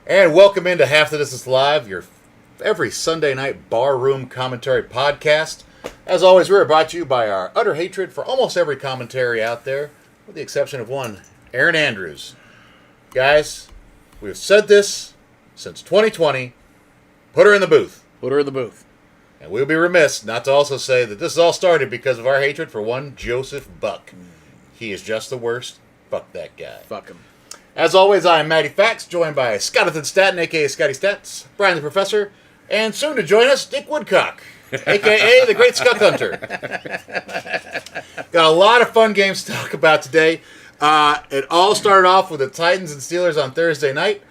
And welcome into Half the Distance Live, your every Sunday night barroom commentary podcast. As always, we're brought to you by our utter hatred for almost every commentary out there, with the exception of one, Aaron Andrews. Guys, we've said this since 2020. Put her in the booth. Put her in the booth. And we'll be remiss not to also say that this all started because of our hatred for one Joseph Buck. He is just the worst. Fuck that guy. Fuck him. As always, I am Matty Fax, joined by Scottathan Staten, a.k.a. Scotty Stats, Brian the Professor, and soon to join us, Dick Woodcock, a.k.a. the Great Skunk Hunter. Got a lot of fun games to talk about today. It all started off with the Titans and Steelers on Thursday night.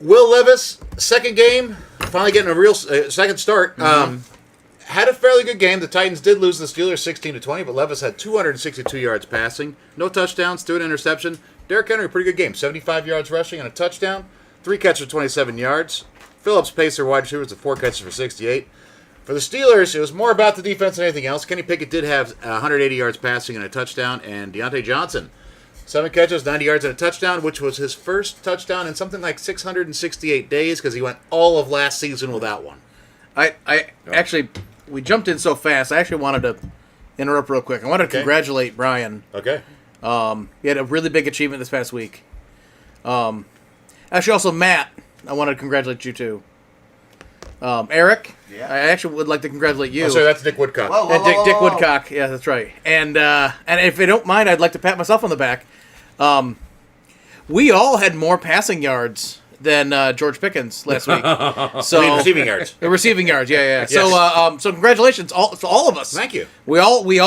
Will Levis, second game, finally getting a real second start. Had a fairly good game. The Titans did lose the Steelers 16-20, but Levis had 262 yards passing, no touchdowns, threw an interception. Derrick Henry, pretty good game. 75 yards rushing and a touchdown. 3 catches for 27 yards. Phillips paced their wide receivers to 4 catches for 68. For the Steelers, it was more about the defense than anything else. Kenny Pickett did have 180 yards passing and a touchdown. And Deontay Johnson, 7 catches, 90 yards and a touchdown, which was his first touchdown in something like 668 days because he went all of last season without one. Actually, we jumped in so fast. I actually wanted to interrupt real quick. I wanted to congratulate Brian. Okay. He had a really big achievement this past week. Actually, also Matt, I wanted to congratulate you too. Eric, Yeah. I actually would like to congratulate you. Oh, sorry, that's Dick Woodcock. Dick Woodcock, yeah, that's right. And if you don't mind, I'd like to pat myself on the back. We all had more passing yards than George Pickens last week. So Receiving yards. The receiving yards, yeah. Yes. So congratulations, all of us. Thank you. We all we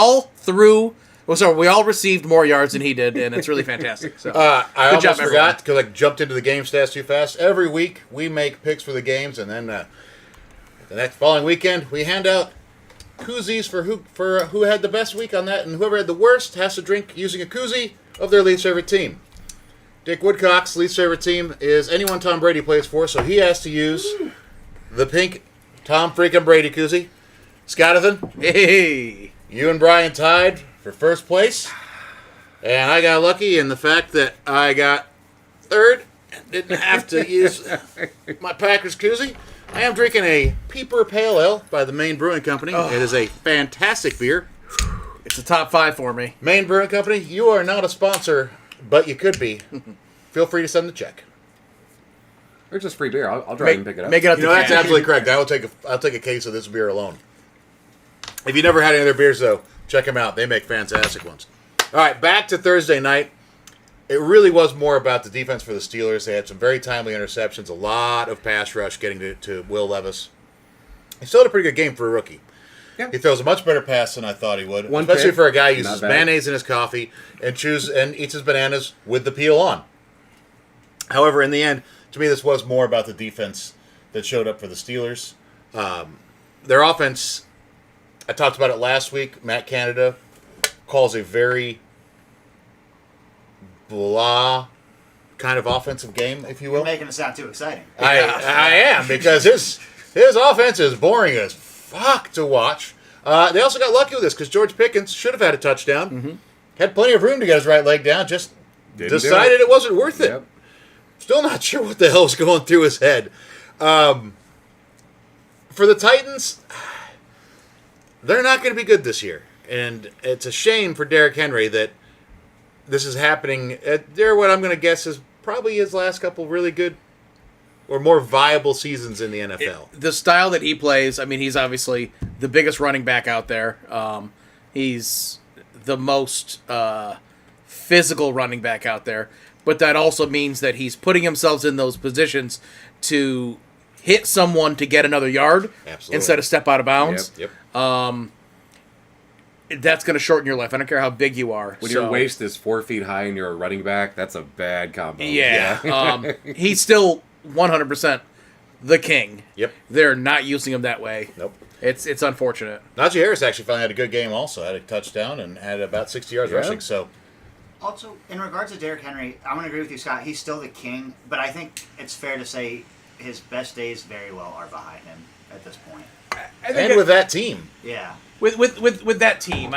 all received more yards than he did, and it's really fantastic. So I good almost job, everyone. forgot because I jumped into the game stats too fast. Every week we make picks for the games, and then the next following weekend we hand out koozies for who had the best week on that, and whoever had the worst has to drink using a koozie of their least favorite team. Dick Woodcock's least favorite team is anyone Tom Brady plays for, so he has to use the pink Tom freaking Brady koozie. Scottathan, Hey, you and Brian tied for first place, and I got lucky in the fact that I got third and didn't have to use my Packers koozie. I am drinking a Peeper Pale Ale by the Maine Brewing Company. Oh. It is a fantastic beer. it's a top 5 for me. Maine Brewing Company, you are not a sponsor, but you could be. Feel free to send the check. Or just free beer. I'll drive and pick it up. Make it up. You know, that's absolutely correct. I'll take a case of this beer alone. If you never had any other beers, though, check them out. They make fantastic ones. All right, back to Thursday night. It really was more about the defense for the Steelers. They had some very timely interceptions, a lot of pass rush getting to Will Levis. He still had a pretty good game for a rookie. Yeah. He throws a much better pass than I thought he would, One especially pick, for a guy who not uses bad. mayonnaise in his coffee and eats his bananas with the peel on. However, in the end, to me, this was more about the defense that showed up for the Steelers. Their offense, I talked about it last week. Matt Canada calls a very blah kind of offensive game, if you will. You're making it sound too exciting. I am, because his offense is boring as fuck to watch. They also got lucky with this because George Pickens should have had a touchdown. Mm-hmm. Had plenty of room to get his right leg down, just Didn't do decided it wasn't worth it. Yep. Still not sure what the hell's going through his head. For the Titans, they're not going to be good this year. And it's a shame for Derrick Henry that this is happening. They're what I'm going to guess is probably his last couple really good or more viable seasons in the NFL. The style that he plays, I mean, he's obviously the biggest running back out there. He's the most physical running back out there. But that also means that he's putting himself in those positions to hit someone to get another yard Absolutely. instead of step out of bounds. Yep. That's going to shorten your life. I don't care how big you are. When your waist is 4 feet high and you're a running back, that's a bad combo. Yeah. He's still 100% the king. Yep. They're not using him that way. Nope. It's unfortunate. Najee Harris actually finally had a good game also. Had a touchdown and had about 60 yards Yeah. rushing. So Also, in regards to Derrick Henry, I'm going to agree with you, Scott. He's still the king, but I think it's fair to say his best days very well are behind him at this point. and with that team. Yeah. With that team,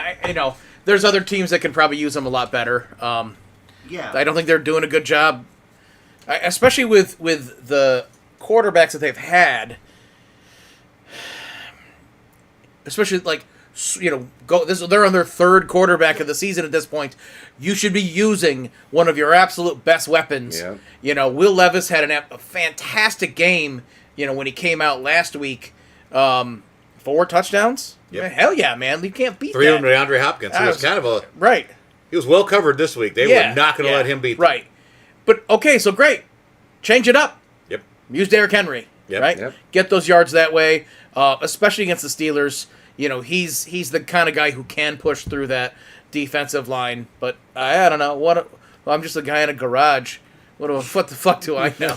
there's other teams that can probably use him a lot better. Yeah. I don't think they're doing a good job. especially with the quarterbacks that they've had, especially like they're on their third quarterback of the season at this point. You should be using one of your absolute best weapons. Yeah. Will Levis had a fantastic game. When he came out last week, 4 touchdowns. Yep. Hell yeah, man! You can't beat 3 that. of them to DeAndre Hopkins. He was kind of a right. He was well covered this week. They were not going to let him beat them. Right. But okay, so great. Change it up. Yep. Use Derrick Henry. Yep. Right. Yep. Get those yards that way, especially against the Steelers. He's the kind of guy who can push through that defensive line. But I don't know I'm just a guy in a garage. What the fuck do I know?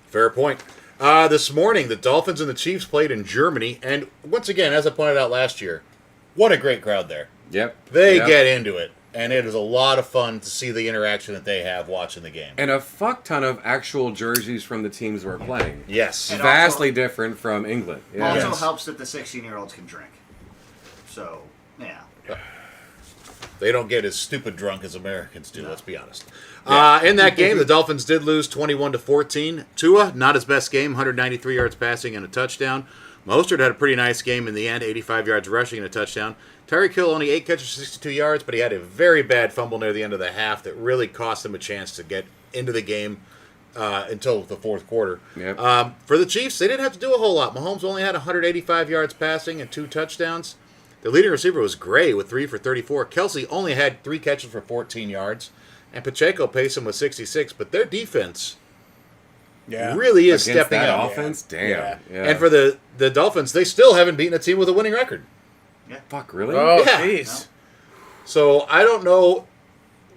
Fair point. This morning, the Dolphins and the Chiefs played in Germany, and once again, as I pointed out last year, what a great crowd there. Yep. They Yep. get into it, and it is a lot of fun to see the interaction that they have watching the game. And a fuck ton of actual jerseys from the teams we're playing. Yes. And Vastly different from England. Yeah. Also Yes. helps that the 16-year-olds can drink. So, yeah. They don't get as stupid drunk as Americans do, No. let's be honest. In that game, the Dolphins did lose 21-14. Tua, not his best game, 193 yards passing and a touchdown. Mostert had a pretty nice game in the end, 85 yards rushing and a touchdown. Tyreek Hill only 8 catches, 62 yards, but he had a very bad fumble near the end of the half that really cost him a chance to get into the game until the fourth quarter. Yep. For the Chiefs, they didn't have to do a whole lot. Mahomes only had 185 yards passing and 2 touchdowns. The leading receiver was Gray with 3 for 34. Kelsey only had 3 catches for 14 yards. And Pacheco paced him with 66. But their defense really is Against stepping that up. offense? Damn. Yeah. Yeah. And for the Dolphins, they still haven't beaten a team with a winning record. Fuck, really? Oh, Yeah. jeez. So I don't know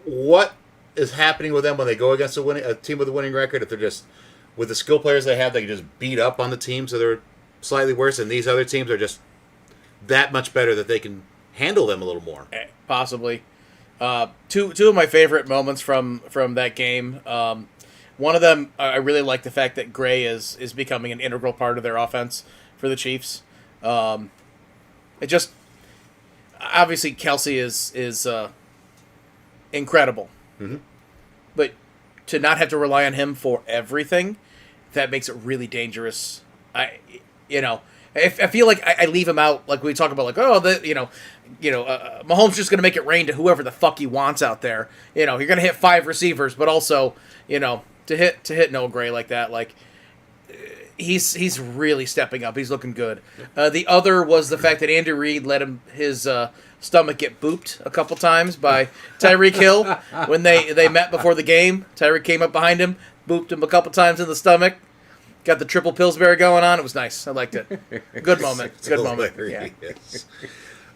what is happening with them when they go against a team with a winning record. If they're just, with the skill players they have, they can just beat up on the teams that are slightly worse. And these other teams are just that much better that they can handle them a little more. Possibly. Two of my favorite moments from that game. One of them, I really like the fact that Gray is becoming an integral part of their offense for the Chiefs. It just obviously Kelsey is incredible, but to not have to rely on him for everything, that makes it really dangerous. I feel like I leave him out, like we talk about, like, Mahomes just going to make it rain to whoever the fuck he wants out there. You're going to hit 5 receivers, but also, to hit Noah Gray like that, like, he's really stepping up. He's looking good. The other was the fact that Andy Reid let his stomach get booped a couple times by Tyreek Hill when they met before the game. Tyreek came up behind him, booped him a couple times in the stomach. Got the triple Pillsbury going on. It was nice. I liked it. Good moment. Good moment. Yeah. Hilarious.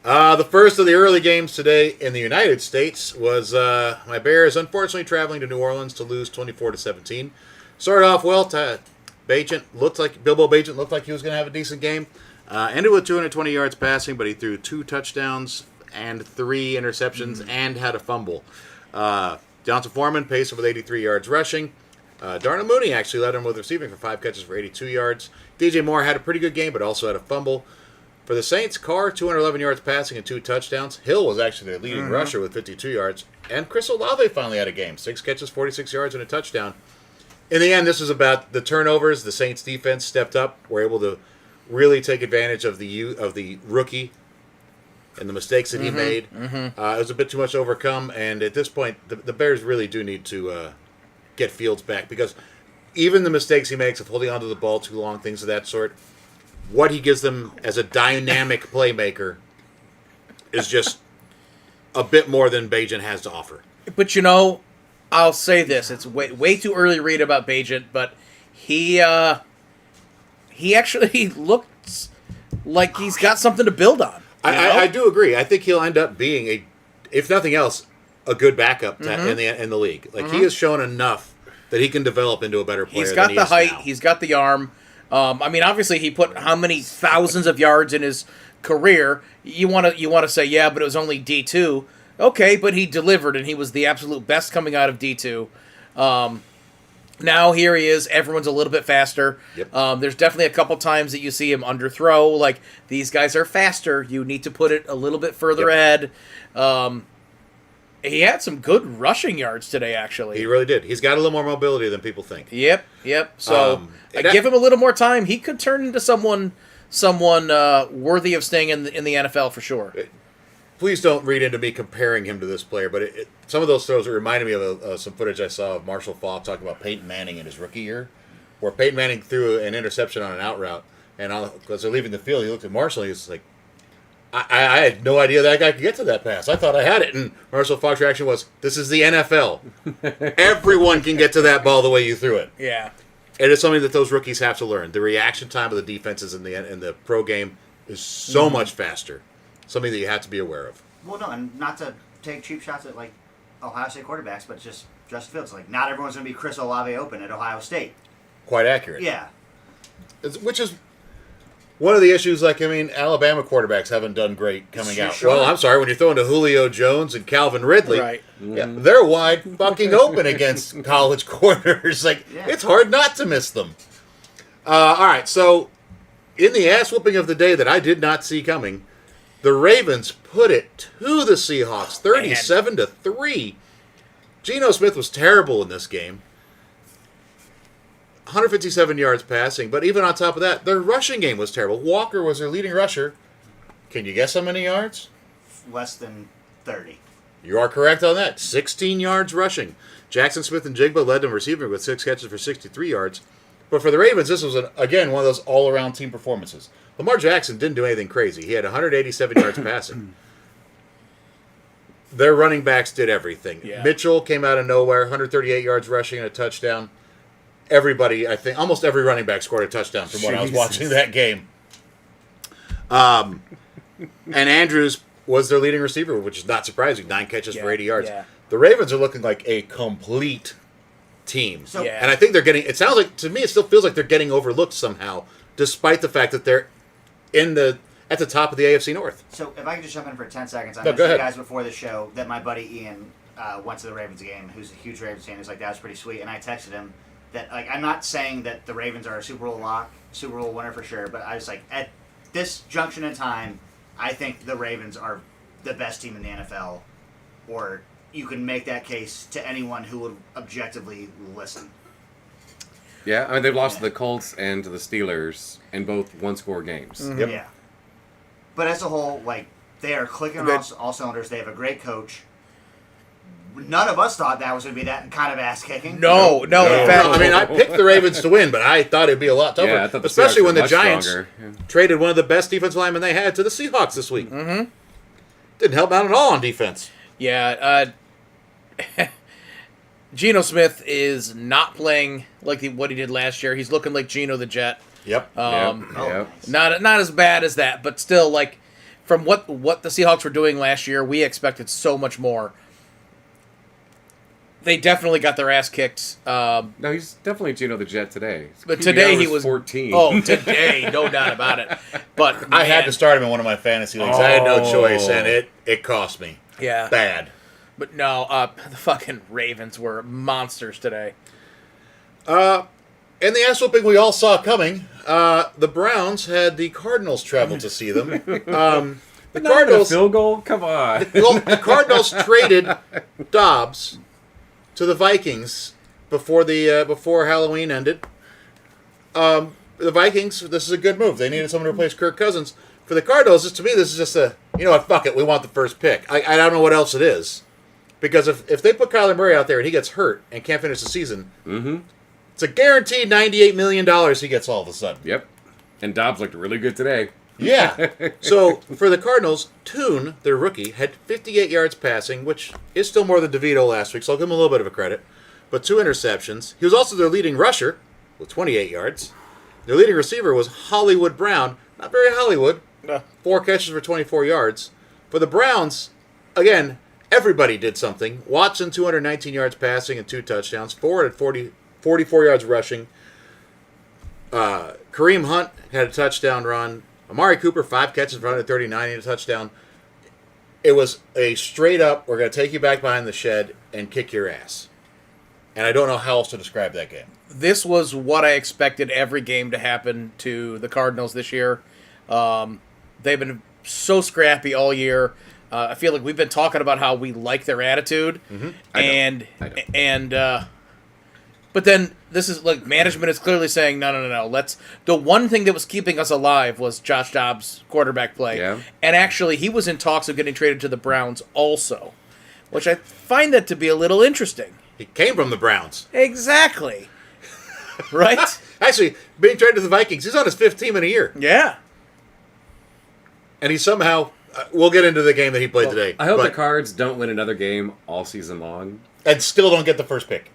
The first of the early games today in the United States was my Bears, unfortunately traveling to New Orleans to lose 24-17. Started off well. Bilbo Bagent looked like he was going to have a decent game. Ended with 220 yards passing, but he threw 2 touchdowns and 3 interceptions and had a fumble. Johnson Foreman paced him with 83 yards rushing. Darnell Mooney actually led him with receiving for 5 catches for 82 yards. DJ Moore had a pretty good game, but also had a fumble. For the Saints, Carr, 211 yards passing and 2 touchdowns. Hill was actually their leading rusher with 52 yards. And Chris Olave finally had a game. 6 catches, 46 yards, and a touchdown. In the end, this was about the turnovers. The Saints defense stepped up, were able to really take advantage of the rookie and the mistakes that he made. It was a bit too much to overcome, and at this point, the Bears really do need to get Fields back, because even the mistakes he makes of holding onto the ball too long, things of that sort, what he gives them as a dynamic playmaker is just a bit more than Bagent has to offer. But I'll say this: it's way too early to read about Bagent, but he actually looks like he's got something to build on. I do agree. I think he'll end up being if nothing else, a good backup in the league. Like, he has shown enough that he can develop into a better player. He's got than he the is height. now. He's got the arm. Obviously, he put how many thousands of yards in his career? You want to say, yeah, but it was only D2. Okay, but he delivered, and he was the absolute best coming out of D2. Now here he is. Everyone's a little bit faster. Yep. There's definitely a couple times that you see him underthrow. Like, these guys are faster. You need to put it a little bit further ahead. he had some good rushing yards today, actually. He really did. He's got a little more mobility than people think. Yep. So and that- give him a little more time. He could turn into someone worthy of staying in the NFL for sure. Please don't read into me comparing him to this player, but some of those throws reminded me of some footage I saw of Marshall Faulk talking about Peyton Manning in his rookie year, where Peyton Manning threw an interception on an out route, and as they're leaving the field, he looked at Marshall and he was like, I had no idea that guy could get to that pass. I thought I had it. And Marshall Faulk's reaction was, this is the NFL. Everyone can get to that ball the way you threw it. Yeah. It is something that those rookies have to learn. The reaction time of the defenses in the pro game is so much faster. Something that you have to be aware of. Well, no, and not to take cheap shots at like Ohio State quarterbacks, but just Justin Fields. Like, not everyone's going to be Chris Olave open at Ohio State. Quite accurate. Yeah. Which is one of the issues. Like, I mean, Alabama quarterbacks haven't done great coming out. Sure. Well, I'm sorry, when you're throwing to Julio Jones and Calvin Ridley, Right. yeah, they're wide fucking open against college corners. Like, Yeah. it's hard not to miss them. All right, so in the ass whooping of the day that I did not see coming, the Ravens put it to the Seahawks, 37-3. Geno Smith was terrible in this game. 157 yards passing, but even on top of that, their rushing game was terrible. Walker was their leading rusher. Can you guess how many yards? Less than 30. You are correct on that. 16 yards rushing. Jackson Smith and Jigba led them receiving with 6 catches for 63 yards. But for the Ravens, this was, again, one of those all-around team performances. Lamar Jackson didn't do anything crazy. He had 187 yards passing. Their running backs did everything. Yeah. Mitchell came out of nowhere, 138 yards rushing and a touchdown. Everybody, I think, almost every running back scored a touchdown from when I was watching that game. And Andrews was their leading receiver, which is not surprising. 9 catches for 80 yards. Yeah. The Ravens are looking like a complete team. So- Yeah. And I think they're getting, it sounds like, to me, it still feels like they're getting overlooked somehow, despite the fact that they're at the top of the AFC North. So if I could just jump in for 10 seconds. I No, go mentioned you ahead. guys before the show that my buddy Ian went to the Ravens game, who's a huge Ravens fan. He was like, that was pretty sweet. And I texted him that, like, I'm not saying that the Ravens are a Super Bowl lock, Super Bowl winner for sure, but I was like, at this junction in time, I think the Ravens are the best team in the NFL, or you can make that case to anyone who would objectively listen. Yeah, I mean, they've lost to the Colts and to the Steelers in both one-score games. Yep. Yeah. But as a whole, like, they are clicking They- off all cylinders. They have a great coach. None of us thought that was going to be that kind of ass kicking. No. In fact, I mean, I picked the Ravens to win, but I thought it'd be a lot tougher. Yeah, I thought the especially Seahawks when were the much Giants stronger. Yeah. traded one of the best defensive linemen they had to the Seahawks this week. Mm-hmm. Didn't help out at all on defense. yeah. Geno Smith is not playing like what he did last year. He's looking like Geno the Jet. Yep. Oh, Yep. nice. Not as bad as that, but still, like, from what the Seahawks were doing last year, we expected so much more. They definitely got their ass kicked. No, he's definitely Geno the Jet today. But today he QBR was 14. Oh, today, no doubt about it. But I had man, to start him in one of my fantasy leagues. I had no Oh. choice, and it cost me. Yeah, Bad. but no, the fucking Ravens were monsters today. In the ass whooping we all saw coming, the Browns had the Cardinals travel to see them. The Not even a Cardinals, field goal? Come on. well, the Cardinals traded Dobbs to the Vikings before Halloween ended. The Vikings, this is a good move. They needed someone to replace Kirk Cousins. For the Cardinals, to me, this is just you know what, fuck it, we want the first pick. I don't know what else it is. Because if they put Kyler Murray out there and he gets hurt and can't finish the season, it's a guaranteed $98 million he gets all of a sudden. Yep. And Dobbs looked really good today. Yeah. So for the Cardinals, Toon, their rookie, had 58 yards passing, which is still more than DeVito last week, so I'll give him a little bit of a credit. But 2 interceptions. He was also their leading rusher with 28 yards. Their leading receiver was Hollywood Brown. Not very Hollywood. 4 catches for 24 yards. For the Browns, again, everybody did something. Watson, 219 yards passing and 2 touchdowns. Ford at 44 yards rushing. Kareem Hunt had a touchdown run. Amari Cooper, 5 catches for 139 and a touchdown. It was a straight up, we're going to take you back behind the shed and kick your ass. And I don't know how else to describe that game. This was what I expected every game to happen to the Cardinals this year. They've been so scrappy all year. I feel like we've been talking about how we like their attitude, I don't. But then this is like management is clearly saying no. The one thing that was keeping us alive was Josh Dobbs' quarterback play, Yeah. and actually he was in talks of getting traded to the Browns also, which I find that to be a little interesting. He came from the Browns. Exactly. Right? Actually, being traded to the Vikings. He's on his 5th team in a year. Yeah. And he somehow... we'll get into the game that he played today. I hope but- the Cards don't win another game all season long. And still don't get the first pick.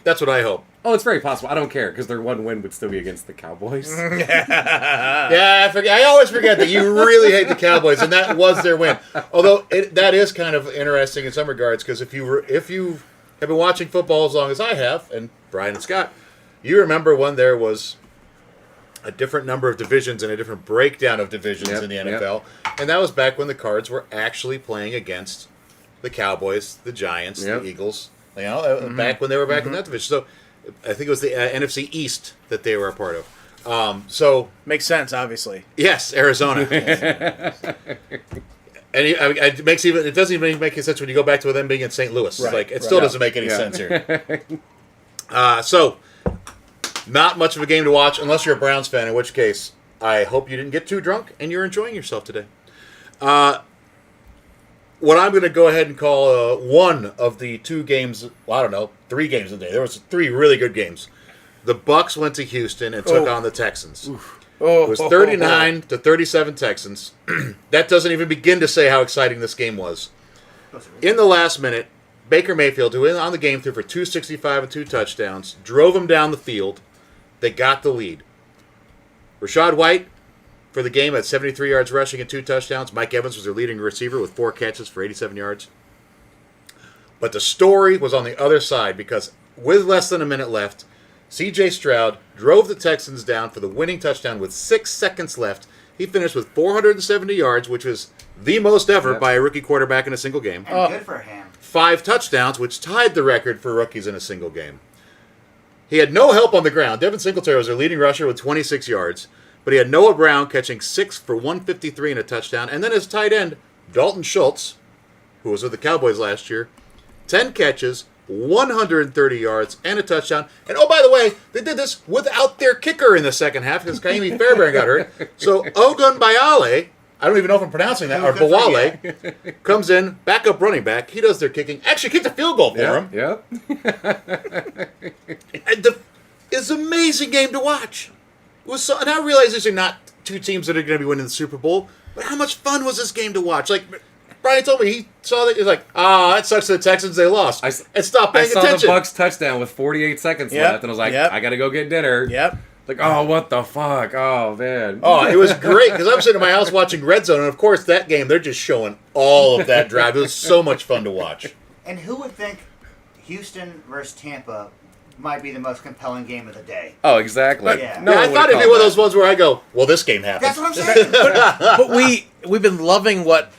That's what I hope. Oh, it's very possible. I don't care because their one win would still be against the Cowboys. Yeah, I forget. I always forget that you really hate the Cowboys, and that was their win. Although that is kind of interesting in some regards, because if you have been watching football as long as I have, and Brian and Scott, you remember when there was a different number of divisions and a different breakdown of divisions Yep, in the yep. NFL, and that was back when the Cards were actually playing against the Cowboys, the Giants, Yep. the Eagles. You know, back when they were back in that division. So I think it was the NFC East that they were a part of. So Makes sense, obviously. yes, Arizona. And it doesn't even make any sense when you go back to them being in St. Louis. Right, Like it still right. doesn't make any Yeah. sense here. So not much of a game to watch unless you're a Browns fan. In which case, I hope you didn't get too drunk and you're enjoying yourself today. What I'm going to go ahead and call one of the 2 games. Well, I don't know, 3 games a day. There was 3 really good games. The Bucks went to Houston and took on the Texans. Oh, It was 39 to 37 Texans. That doesn't even begin to say how exciting this game was. In the last minute, Baker Mayfield, who on the game threw for 265 and 2 touchdowns, drove him down the field. They got the lead. Rashad White for the game had 73 yards rushing and 2 touchdowns. Mike Evans was their leading receiver with 4 catches for 87 yards. But the story was on the other side because with less than a minute left, C.J. Stroud drove the Texans down for the winning touchdown with 6 seconds left. He finished with 470 yards, which was the most ever Yep. by a rookie quarterback in a single game. And good for him. 5 touchdowns, which tied the record for rookies in a single game. He had no help on the ground. Devin Singletary was their leading rusher with 26 yards, but he had Noah Brown catching 6 for 153 and a touchdown. And then his tight end, Dalton Schultz, who was with the Cowboys last year, 10 catches, 130 yards, and a touchdown. And oh, by the way, they did this without their kicker in the second half because Kaimi Fairbairn got hurt. So Ogun Bayale, I don't even know if I'm pronouncing that, or Good for Bawale, comes in, backup running back. He does their kicking. Actually kicked a field goal for him. Yep. And it's an amazing game to watch. It was so, and I realize these are not 2 teams that are going to be winning the Super Bowl, but how much fun was this game to watch? Like, Brian told me he saw that. He's like, that sucks for the Texans. They lost. And stopped I paying saw attention. the Bucks touchdown with 48 seconds Yep, left, and I was like, yep. I got to go get dinner. Yep. Like, oh, what the fuck? Oh, man. Oh, it was great because I'm sitting in my house watching Red Zone, and of course, that game, they're just showing all of that drive. It was so much fun to watch. And who would think Houston versus Tampa might be the most compelling game of the day? Oh, exactly. Yeah. No Yeah, I one thought would've it'd be called one of those that. ones where I go, well, this game happened. That's what I'm saying. But we've been loving what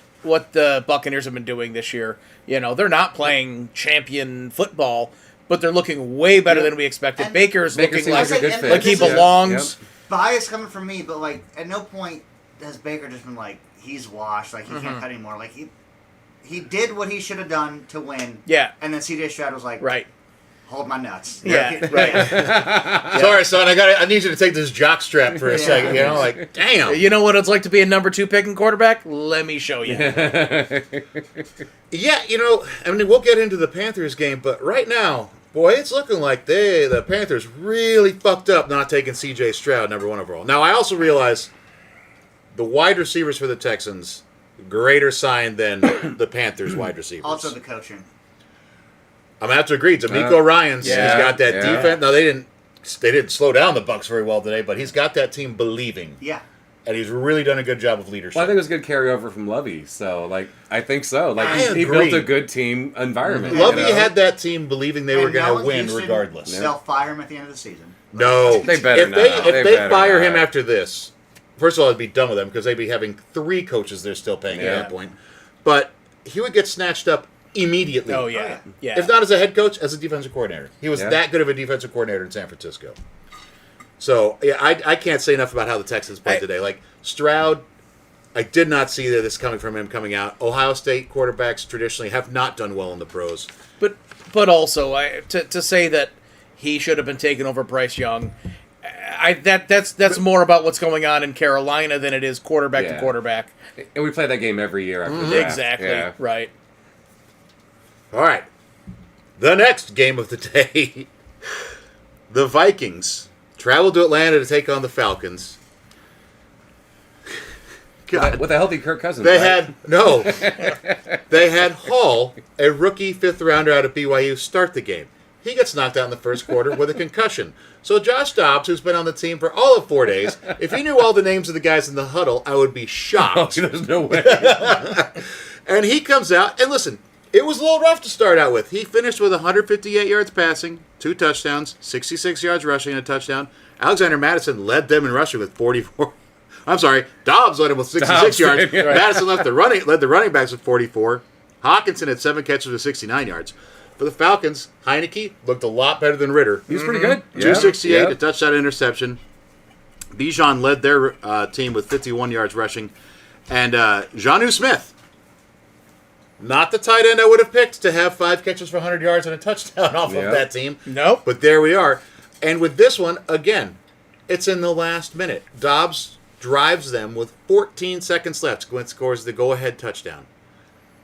the Buccaneers have been doing this year. You know, they're not playing champion football, but they're looking way better than we expected. And Baker's Baker looking seems like like a good and fit. like he this is- belongs. Yep. Bias coming from me, but like at no point has Baker just been like he's washed, like he can't cut anymore. Like he did what he should have done to win. Yeah. And then C.J. Stroud was like, Right. hold my nuts. Yeah, Like, right. Sorry, son. I need you to take this jock strap for a second. You know, like, damn. You know what it's like to be a number 2 pick in quarterback? Let me show you. Yeah, you know, I mean, we'll get into the Panthers game, but right now, boy, it's looking like the Panthers really fucked up not taking C.J. Stroud number 1 overall. Now, I also realize the wide receivers for the Texans, greater sign than the Panthers wide receivers. Also the coaching. I'm gonna have to agree. D'Amico Ryans yeah, has got that yeah. defense. No, they didn't slow down the Bucks very well today, but he's got that team believing, Yeah. and he's really done a good job of leadership. Well, I think it was a good carryover from Lovey. So, like, I think so. Like, I he agree. built a good team environment. Lovey you know? had that team believing they were And going knowing to win Houston, regardless. They'll fire him at the end of the season. No, They better if they not. if They they better fire not. him after this, first of all, I'd be done with them because they'd be having 3 coaches they're still paying at Yeah. that point. But he would get snatched up immediately. Oh, yeah. Yeah. If not as a head coach, as a defensive coordinator. He was Yeah. that good of a defensive coordinator in San Francisco. So, yeah, I can't say enough about how the Texans played today. Like, Stroud, I did not see this coming from him coming out. Ohio State quarterbacks traditionally have not done well in the pros. But also, to say that he should have been taken over Bryce Young, that's more about what's going on in Carolina than it is quarterback to quarterback. And we play that game every year after the draft. Exactly. Yeah. Right. All right. The next game of the day. The Vikings traveled to Atlanta to take on the Falcons. God. With a healthy Kirk Cousins. They right? They had Hall, a rookie fifth rounder out of BYU, start the game. He gets knocked out in the first quarter with a concussion. So Josh Dobbs, who's been on the team for all of 4 days, if he knew all the names of the guys in the huddle, I would be shocked. There's no way. And he comes out, and listen, it was a little rough to start out with. He finished with 158 yards passing, 2 touchdowns, 66 yards rushing, and a touchdown. Alexander Madison led them in rushing with 44. I'm sorry, Dobbs led him with 66 yards. Yeah. Madison led the running backs with 44. Hawkinson had 7 catches with 69 yards. For the Falcons, Heineke looked a lot better than Ritter. He was pretty good. 268, a touchdown interception. Bijan led their team with 51 yards rushing. And Jonnu Smith, not the tight end I would have picked to have 5 catches for 100 yards and a touchdown off of that team. Nope. But there we are. And with this one, again, it's in the last minute. Dobbs drives them with 14 seconds left. Gwynn scores the go-ahead touchdown.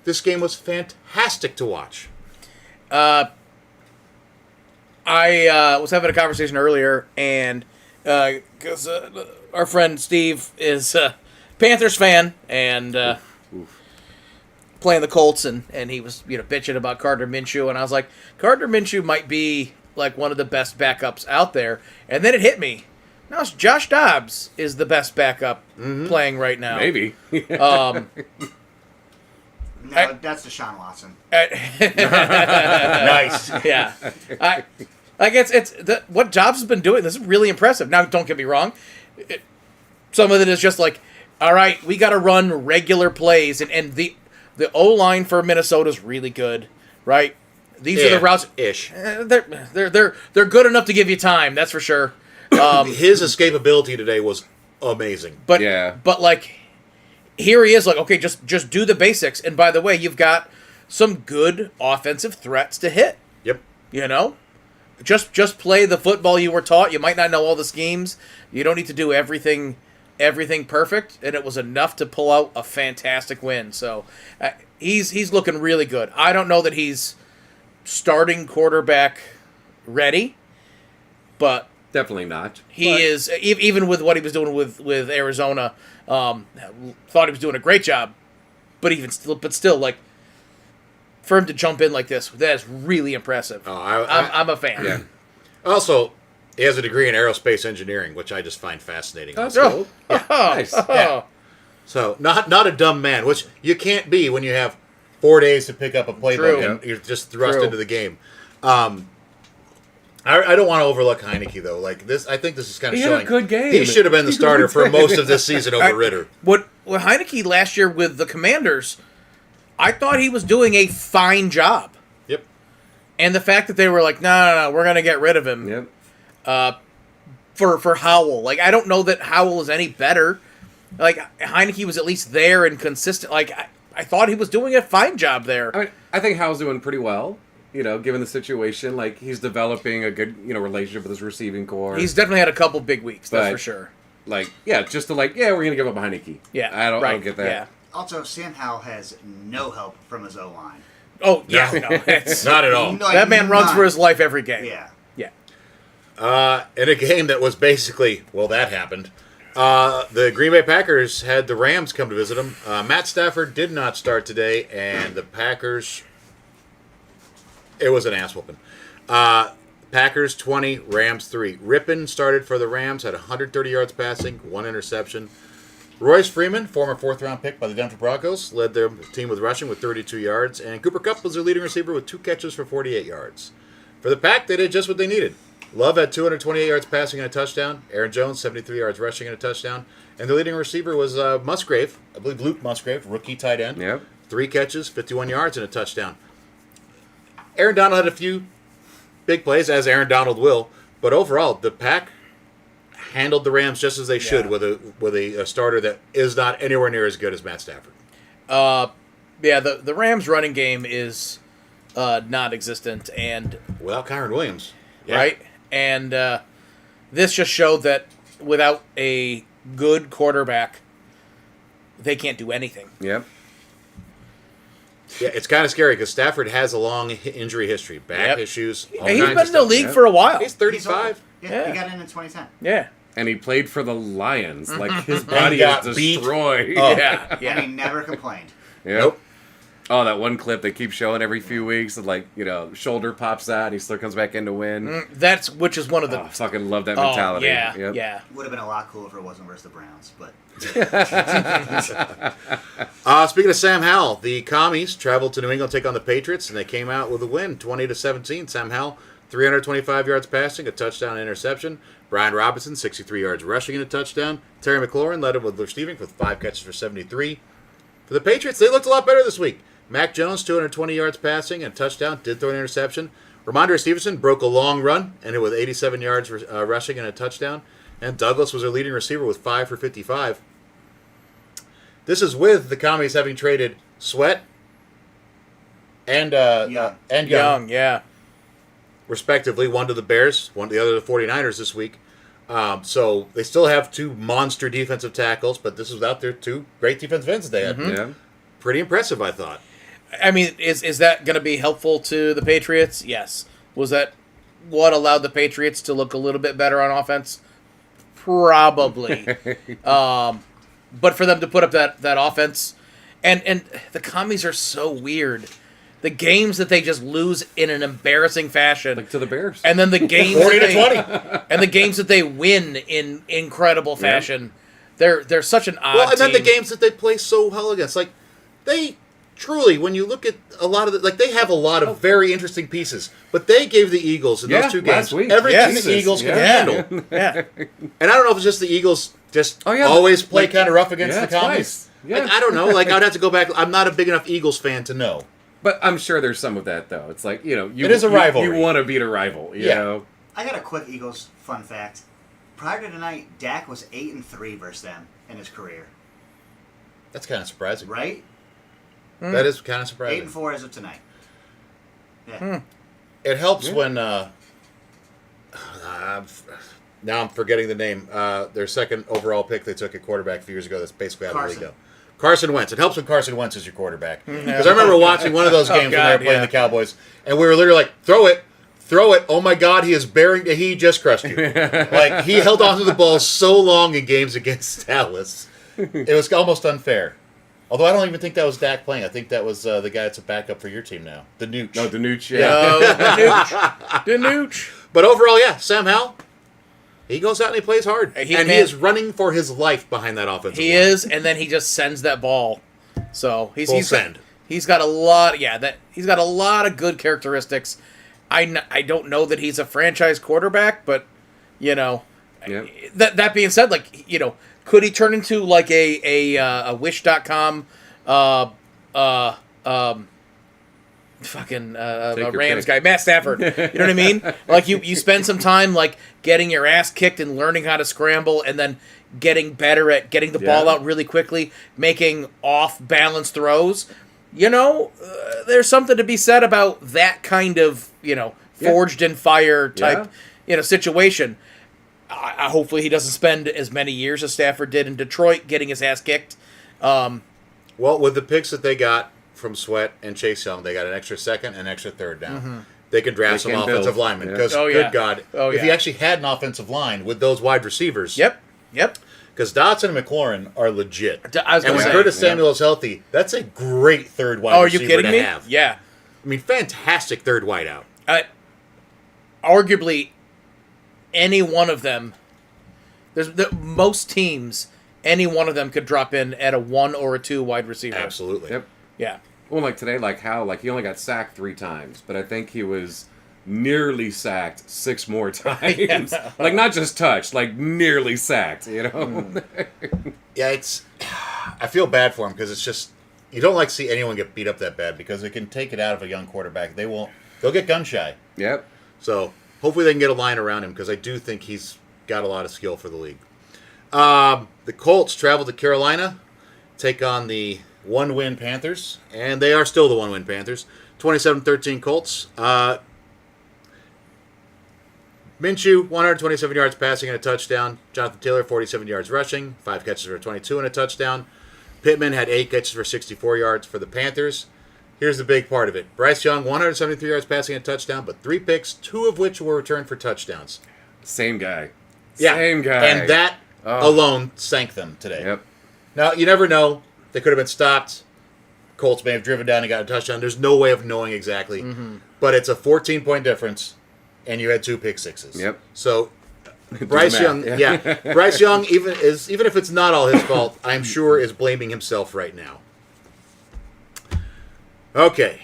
This game was fantastic to watch. I was having a conversation earlier, and because our friend Steve is a Panthers fan and playing the Colts, and he was bitching about Gardner Minshew, and I was like, Gardner Minshew might be like one of the best backups out there, and then it hit me. Now Josh Dobbs is the best backup playing right now. Maybe. No, that's Deshaun Watson. Nice. Yeah, what Dobbs has been doing. This is really impressive. Now, don't get me wrong. Some of it is just like, all right, we got to run regular plays, and the O-line for Minnesota is really good, right? These are the routes. Ish. They're good enough to give you time. That's for sure. His escapability today was amazing. But Yeah. but like, here he is, like, okay, just do the basics. And by the way, you've got some good offensive threats to hit. Yep. Just play the football you were taught. You might not know all the schemes. You don't need to do everything perfect. And it was enough to pull out a fantastic win. So he's looking really good. I don't know that he's starting quarterback ready, but Definitely not. he is, even with what he was doing with Arizona. Thought he was doing a great job, but still, like, for him to jump in like this, that is really impressive. Oh, I'm a fan. Yeah. Also, he has a degree in aerospace engineering, which I just find fascinating. That's also. cool. Nice. Yeah. So not a dumb man, which you can't be when you have 4 days to pick up a playbook True. and you're just thrust True. into the game. I don't want to overlook Heineke though. Like this, I think this is kind of He had showing a good game. he should have been the He starter really for did. most of this season over Ritter. What Heineke last year with the Commanders, I thought he was doing a fine job. Yep. And the fact that they were like, no, we're gonna get rid of him Yep. for Howell. Like, I don't know that Howell is any better. Like, Heineke was at least there and consistent. Like, I thought he was doing a fine job there. I mean, I think Howell's doing pretty well. Given the situation, like he's developing a good, relationship with his receiving core. He's definitely had a couple big weeks, that's But- for sure. like, just to we're gonna give up Heineke. Yeah, I don't right, get that. Yeah. Also, Sam Howell has no help from his O-line. Oh yeah, no, it's, Not at all. Like, that man runs none. for his life every game. Yeah. Yeah. In a game that was basically, that happened. The Green Bay Packers had the Rams come to visit them. Matt Stafford did not start today, and the Packers, it was an ass whooping. Packers 20, Rams 3. Rippon started for the Rams, had 130 yards passing, 1 interception. Royce Freeman, former 4th-round pick by the Denver Broncos, led their team with rushing with 32 yards, and Cooper Kupp was their leading receiver with 2 catches for 48 yards. For the Pack, they did just what they needed. Love had 228 yards passing and a touchdown. Aaron Jones, 73 yards rushing and a touchdown. And the leading receiver was Musgrave, I believe Luke Musgrave, rookie tight end. Yep. 3 catches, 51 yards, and a touchdown. Aaron Donald had a few big plays, as Aaron Donald will. But overall, the Pack handled the Rams just as they should Yeah. with a starter that is not anywhere near as good as Matt Stafford. Yeah, the Rams running game is non-existent, and Without Kyron Williams, yeah. right, and this just showed that without a good quarterback, they can't do anything. Yep. Yeah, it's kind of scary because Stafford has a long injury history, back Yep. issues. All And he's kinds been of in the stuff. league yeah. for a while. He's He's 35. old. Yeah, Yeah. he got in 2010. Yeah, And he played for the Lions. Like his body got is beat. destroyed. Oh. yeah, And yeah. he never complained. Yep. Nope. Oh, that one clip they keep showing every few weeks, and like, shoulder pops out, and he still comes back in to win. That's which is one of the. Oh, I fucking love that Oh, mentality. yeah, Yep. yeah. Would have been a lot cooler if it wasn't versus the Browns, but Speaking of Sam Howell, the Commies traveled to New England to take on the Patriots, and they came out with a win, 20-17. Sam Howell, 325 yards passing, a touchdown and interception. Brian Robinson, 63 yards rushing and a touchdown. Terry McLaurin led him with receiving with 5 catches for 73. For the Patriots, they looked a lot better this week. Mac Jones, 220 yards passing and a touchdown, did throw an interception. Ramondre Stevenson broke a long run, ended with 87 yards rushing and a touchdown. And Douglas was their leading receiver with 5 for 55. This is with the Commies having traded Sweat and Young. Young, yeah. respectively, one to the Bears, one to the other to the 49ers this week. So they still have 2 monster defensive tackles, but this was out there 2 great defensive ends they had. Yeah. Pretty impressive, I thought. I mean, is that going to be helpful to the Patriots? Yes. Was that what allowed the Patriots to look a little bit better on offense? Probably. But for them to put up that offense, and the Commies are so weird. The games that they just lose in an embarrassing fashion, Like to the Bears. and then the games 40 to that 20. and the games that they win in incredible fashion. They're such an odd Well, and then the team. games that they play so well against, like they truly, when you look at a lot of the, like they have a lot of very interesting pieces, but they gave the Eagles in Yeah, those 2 last games week. everything Yes. the Eagles could Yeah. handle. Yeah. And I don't know if it's just the Eagles just Oh, yeah, always play like- kind of rough against yeah, the Commies. twice. Yeah. Like, I don't know. Like I'd have to go back. I'm not a big enough Eagles fan to know. But I'm sure there's some of that, though. It's like, you It is a rivalry. You want to beat a rival, you Yeah. know? I got a quick Eagles fun fact. Prior to tonight, Dak was 8-3 versus them in his career. That's kind of surprising. Right? That is kind of surprising. 8-4 as of tonight. Yeah. It helps Yeah. when now I'm forgetting the name. Their second overall pick they took at quarterback a few years ago. That's basically out of the league Carson. now. Carson Wentz. It helps when Carson Wentz is your quarterback. Because I remember watching one of those games when they God, were playing yeah. the Cowboys, and we were literally like, throw it. Oh my God, he is bearing. He just crushed you. Like he held onto the ball so long in games against Dallas. It was almost unfair. Although I don't even think that was Dak playing. I think that was the guy that's a backup for your team now, the Nooch. No, Danucci. Danucci. But overall, yeah, Sam Howell, he goes out and he plays hard. He- and he man- is running for his life behind that offensive He line. is, and then he just sends that ball. So he's Full he's got, send. he's got a lot. Yeah, that he's got a lot of good characteristics. I don't know that he's a franchise quarterback, but Yep. that being said, like could he turn into like a Wish.com fucking a your Rams pick. guy, Matt Stafford? You know what I mean? Like you spend some time like getting your ass kicked and learning how to scramble, and then getting better at getting the ball Yeah. out really quickly, making off balance throws. There's something to be said about that kind of forged in fire type situation. Hopefully he doesn't spend as many years as Stafford did in Detroit getting his ass kicked. Well, with the picks that they got from Sweat and Chase Young, they got an extra second and an extra third down. They can draft They some can offensive build. linemen. Yeah. Because, Oh, yeah. good God, Oh, if yeah. he actually had an offensive line with those wide receivers. Yep. Because Dotson and McLaurin are legit. I was And gonna when say, Curtis Samuel is healthy, that's a great third wide oh, are you receiver kidding to me? have. Yeah. I mean, fantastic third wide out. Arguably, any one of them. Most teams, any one of them could drop in at a 1 or a 2 wide receiver. Absolutely. Yep. Yeah. Well, like today, like he only got sacked 3 times, but I think he was nearly sacked 6 more times. Like not just touched, like nearly sacked. Yeah, I feel bad for him because it's just you don't like to see anyone get beat up that bad because it can take it out of a young quarterback. They'll get gun shy. Yep. So hopefully they can get a line around him because I do think he's got a lot of skill for the league. The Colts travel to Carolina, take on the one-win Panthers, and they are still the one-win Panthers. 27-13 Colts. Minshew, 127 yards passing and a touchdown. Jonathan Taylor, 47 yards rushing, 5 catches for 22 and a touchdown. Pittman had 8 catches for 64 yards for the Panthers. Here's the big part of it. Bryce Young, 173 yards passing and a touchdown, but 3 picks, 2 of which were returned for touchdowns. Same guy. Yeah. Same guy. And that alone sank them today. Yep. Now, you never know. They could have been stopped. Colts may have driven down and got a touchdown. There's no way of knowing exactly. But it's a 14-point difference, and you had 2 pick sixes. Yep. So Bryce Young, Bryce Young, even if it's not all his fault, I'm sure is blaming himself right now. Okay.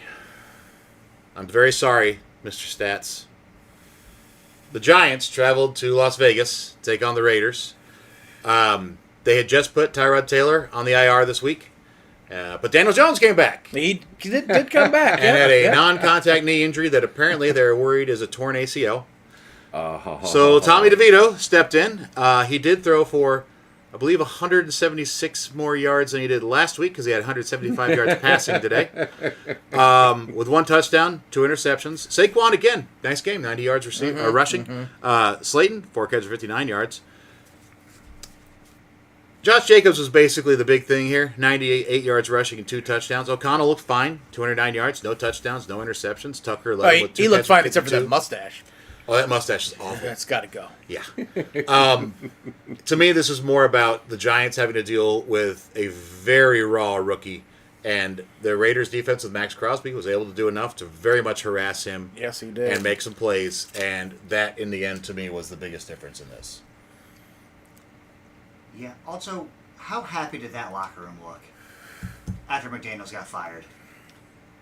I'm very sorry, Mr. Stats. The Giants traveled to Las Vegas to take on the Raiders. They had just put Tyrod Taylor on the IR this week, but Daniel Jones came back. He did come back. And had a non-contact knee injury that apparently they're worried is a torn ACL. So Tommy DeVito stepped in. He did throw for, I believe, 176 more yards than he did last week because he had 175 yards passing today. With 1 touchdown, 2 interceptions. Saquon, again, nice game, 90 yards rushing. Slayton, 4 catches, 59 yards. Josh Jacobs was basically the big thing here. 98 yards rushing and 2 touchdowns. O'Connell looked fine. 209 yards, no touchdowns, no interceptions. Tucker led with 2 he looked catches, fine except for 52. that mustache. Oh, that mustache is awful. That's got to go. Yeah. To me, this is more about the Giants having to deal with a very raw rookie. And the Raiders' defense with Max Crosby was able to do enough to very much harass him. Yes, he did. And make some plays. And that, in the end, to me, was the biggest difference in this. Yeah. Also, how happy did that locker room look after McDaniels got fired?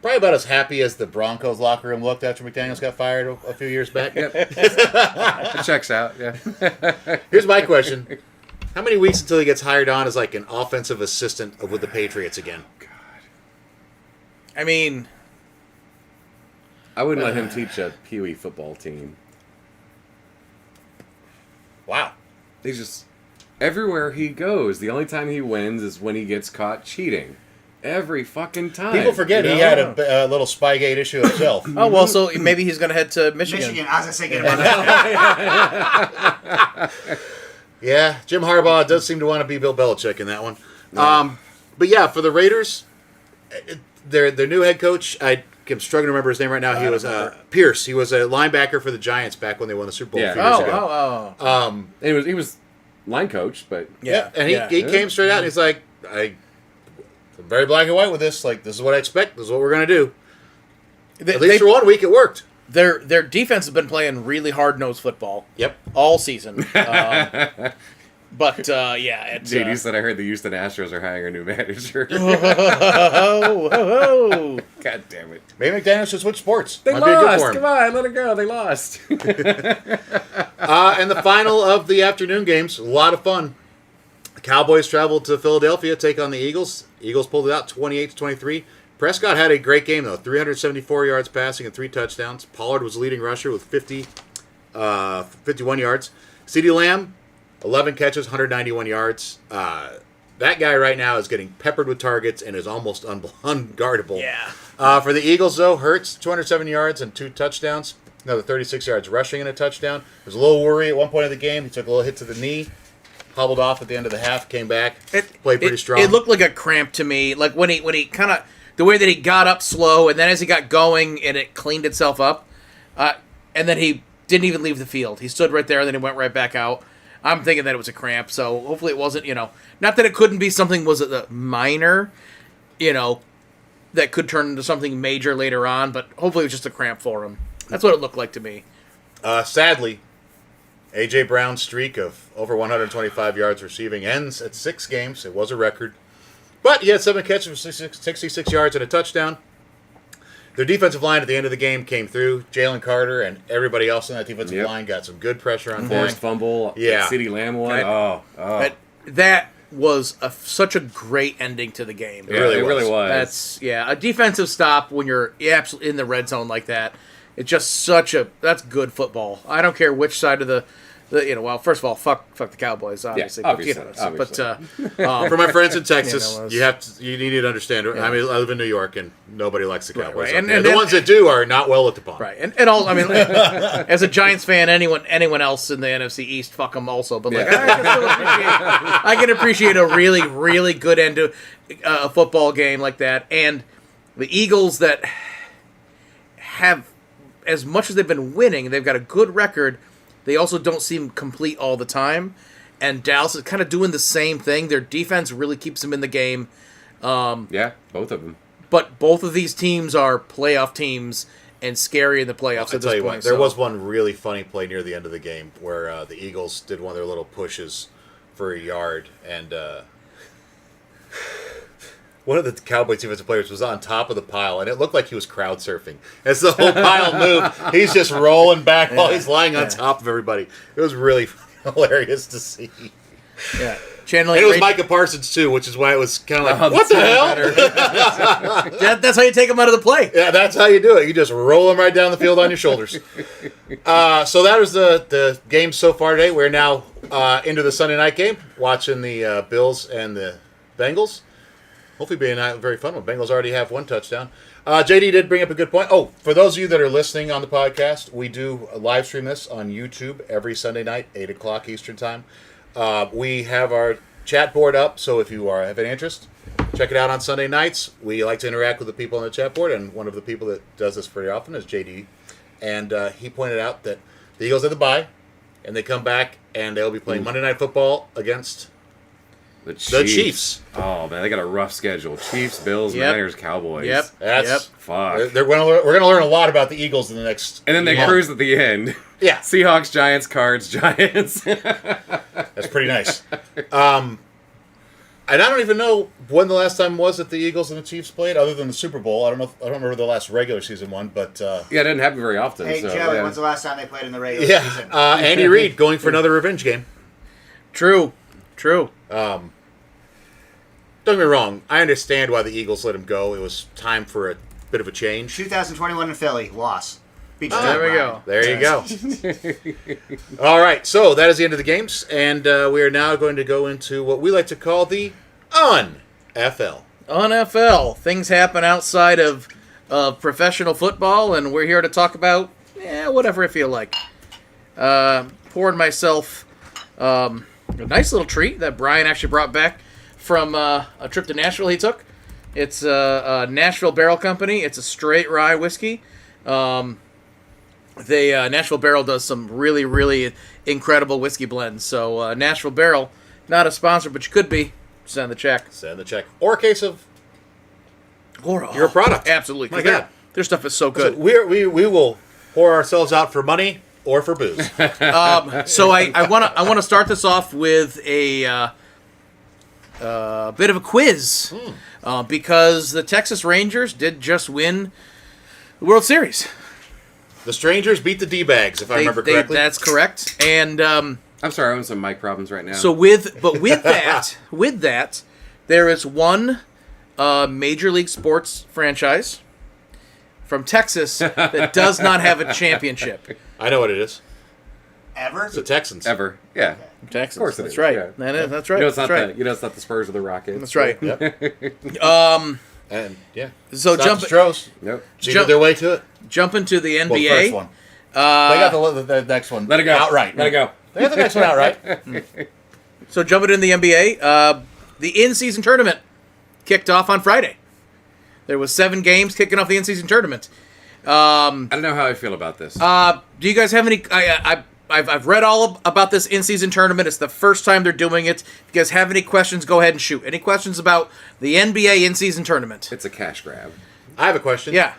Probably about as happy as the Broncos locker room looked after McDaniels got fired a few years back. It checks out, yeah. Here's my question. How many weeks until he gets hired on as like an offensive assistant with the Patriots again? I mean, I wouldn't let him teach a Pee Wee football team. Wow. He's just... Everywhere he goes, the only time he wins is when he gets caught cheating. Every fucking time. People forget he had a little Spygate issue himself. oh, well, so maybe he's going to head to Michigan. Michigan, I was going to say get him on that. Yeah, Jim Harbaugh does seem to want to be Bill Belichick in that one. But yeah, for the Raiders, their new head coach, I'm struggling to remember his name right now. He was Pierce. He was a linebacker for the Giants back when they won the Super Bowl a few years ago. He was line coach, but... Yeah, and he came straight out and he's like, I'm very black and white with this. Like, this is what I expect. This is what we're going to do. At least for 1 week, it worked. Their defense has been playing really hard-nosed football. Yep. All season. Yeah, it's... JD said, I heard the Houston Astros are hiring a new manager. God damn it. Maybe McDaniels should switch sports. They Might be good lost. for him. Come on, let it go. They lost. And the final of the afternoon games, a lot of fun. The Cowboys traveled to Philadelphia to take on the Eagles. Eagles pulled it out 28-23. Prescott had a great game, though. 374 yards passing and 3 touchdowns. Pollard was the leading rusher with 51 yards. CeeDee Lamb, 11 catches, 191 yards. That guy right now is getting peppered with targets and is almost unguardable. Yeah. For the Eagles, though, Hurts, 207 yards and 2 touchdowns. Another 36 yards rushing and a touchdown. There was a little worry at one point of the game. He took a little hit to the knee, hobbled off at the end of the half, came back, played pretty strong. It looked like a cramp to me. Like when he kind of... The way that he got up slow, and then as he got going, and it cleaned itself up. And then he didn't even leave the field. He stood right there, and then he went right back out. I'm thinking that it was a cramp, so hopefully it wasn't, not that it couldn't be something was minor, that could turn into something major later on, but hopefully it was just a cramp for him. That's what it looked like to me. Sadly, A.J. Brown's streak of over 125 yards receiving ends at 6 games. It was a record. But he had 7 catches for 66 yards and a touchdown. Their defensive line at the end of the game came through. Jalen Carter and everybody else on that defensive line got some good pressure on Forced fumble. Yeah. CeeDee Lamb one. Right. That was such a great ending to the game. It really was. That's a defensive stop when you're absolutely in the red zone like that. It's just that's good football. I don't care which side of the Well, first of all, fuck the Cowboys, obviously. obviously, But For my friends in Texas, You know, you need to understand. I mean, I live in New York, and nobody likes the Cowboys. right. up And there. The ones that do are not well looked upon. right, and all. I mean, as a Giants fan, anyone else in the NFC East, fuck them also. But like, I can appreciate a really, really good end to a football game like that, and the Eagles that have, as much as they've been winning, they've got a good record. They also don't seem complete all the time. And Dallas is kind of doing the same thing. Their defense really keeps them in the game. Yeah, both of them. But both of these teams are playoff teams and scary in the playoffs I'll at tell this you point. what, there so- was one really funny play near the end of the game where the Eagles did one of their little pushes for a yard, and one of the Cowboys defensive players was on top of the pile, and it looked like he was crowd surfing. As the whole pile moved, he's just rolling back while he's lying on top of everybody. It was really hilarious to see. Yeah. Channeling And it was Ray- Micah Parsons, too, which is why it was kind of like, Oh, what the that's hell? That's how you take them out of the play. Yeah, that's how you do it. You just roll them right down the field on your shoulders. So that was the game so far today. We're now into the Sunday night game, watching the Bills and the Bengals. Hopefully being a very fun one. Bengals already have one touchdown. JD did bring up a good point. Oh, for those of you that are listening on the podcast, we do live stream this on YouTube every Sunday night, 8 o'clock Eastern Time. We have our chat board up, so if you have an interest, check it out on Sunday nights. We like to interact with the people on the chat board, and one of the people that does this pretty often is JD. And he pointed out that the Eagles have the bye, and they come back, and they'll be playing Monday Night Football against The Chiefs. Oh man, they got a rough schedule. Chiefs, Bills, Yep. Niners, Cowboys. Yep. That's Fuck. we're going to learn a lot about the Eagles in the next. And then they month. cruise at the end. Yeah, Seahawks, Giants, Cards, Giants. that's pretty nice. And I don't even know when the last time was that the Eagles and the Chiefs played, other than the Super Bowl. I don't remember the last regular season one, but Yeah, it didn't happen very often. Hey, so, Joey, yeah. when's the last time they played in the regular yeah, season? Andy Reid going for another revenge game. True. Don't get me wrong. I understand why the Eagles let him go. It was time for a bit of a change. 2021 in Philly, loss. Beat you There we down, go. There you go. All right, so that is the end of the games, and we are now going to go into what we like to call the UNFL. On NFL, things happen outside of professional football, and we're here to talk about whatever I feel like. Poured myself a nice little treat that Brian actually brought back from a trip to Nashville he took. It's a Nashville Barrel Company. It's a straight rye whiskey. Nashville Barrel does some really, really incredible whiskey blends. So Nashville Barrel, not a sponsor, but you could be. Send the check. Send the check. Or a case of Or your product. Absolutely. 'cause My God. Their stuff is so So good. we will pour ourselves out for money or for booze. So I want to start this off with a bit of a quiz because the Texas Rangers did just win the World Series. The Strangers beat the D-Bags, if I remember correctly. That's correct. And I'm sorry, I'm having some mic problems right now. so with that, there is one Major League Sports franchise from Texas that does not have a championship. I know what it is. Ever? It's the Texans. Ever. Yeah. Texas. Of course it That's is, right. yeah. That's right. You know it's not That's right. the Spurs or the Rockets. That's right. Yep. And yeah. So It's not jump the Stros. Nope. Cheated Jump- their way to it. jump into the NBA. Well, the first one. They got the next one. Let it go. outright. Let it go. They got the next one outright. So jumping in the NBA, the in-season tournament kicked off on Friday. There was 7 games kicking off the in-season tournament. I don't know how I feel about this. Do you guys have any? I've read all about this in-season tournament. It's the first time they're doing it. If you guys have any questions, go ahead and shoot. Any questions about the NBA in-season tournament? It's a cash grab. I have a question. Yeah.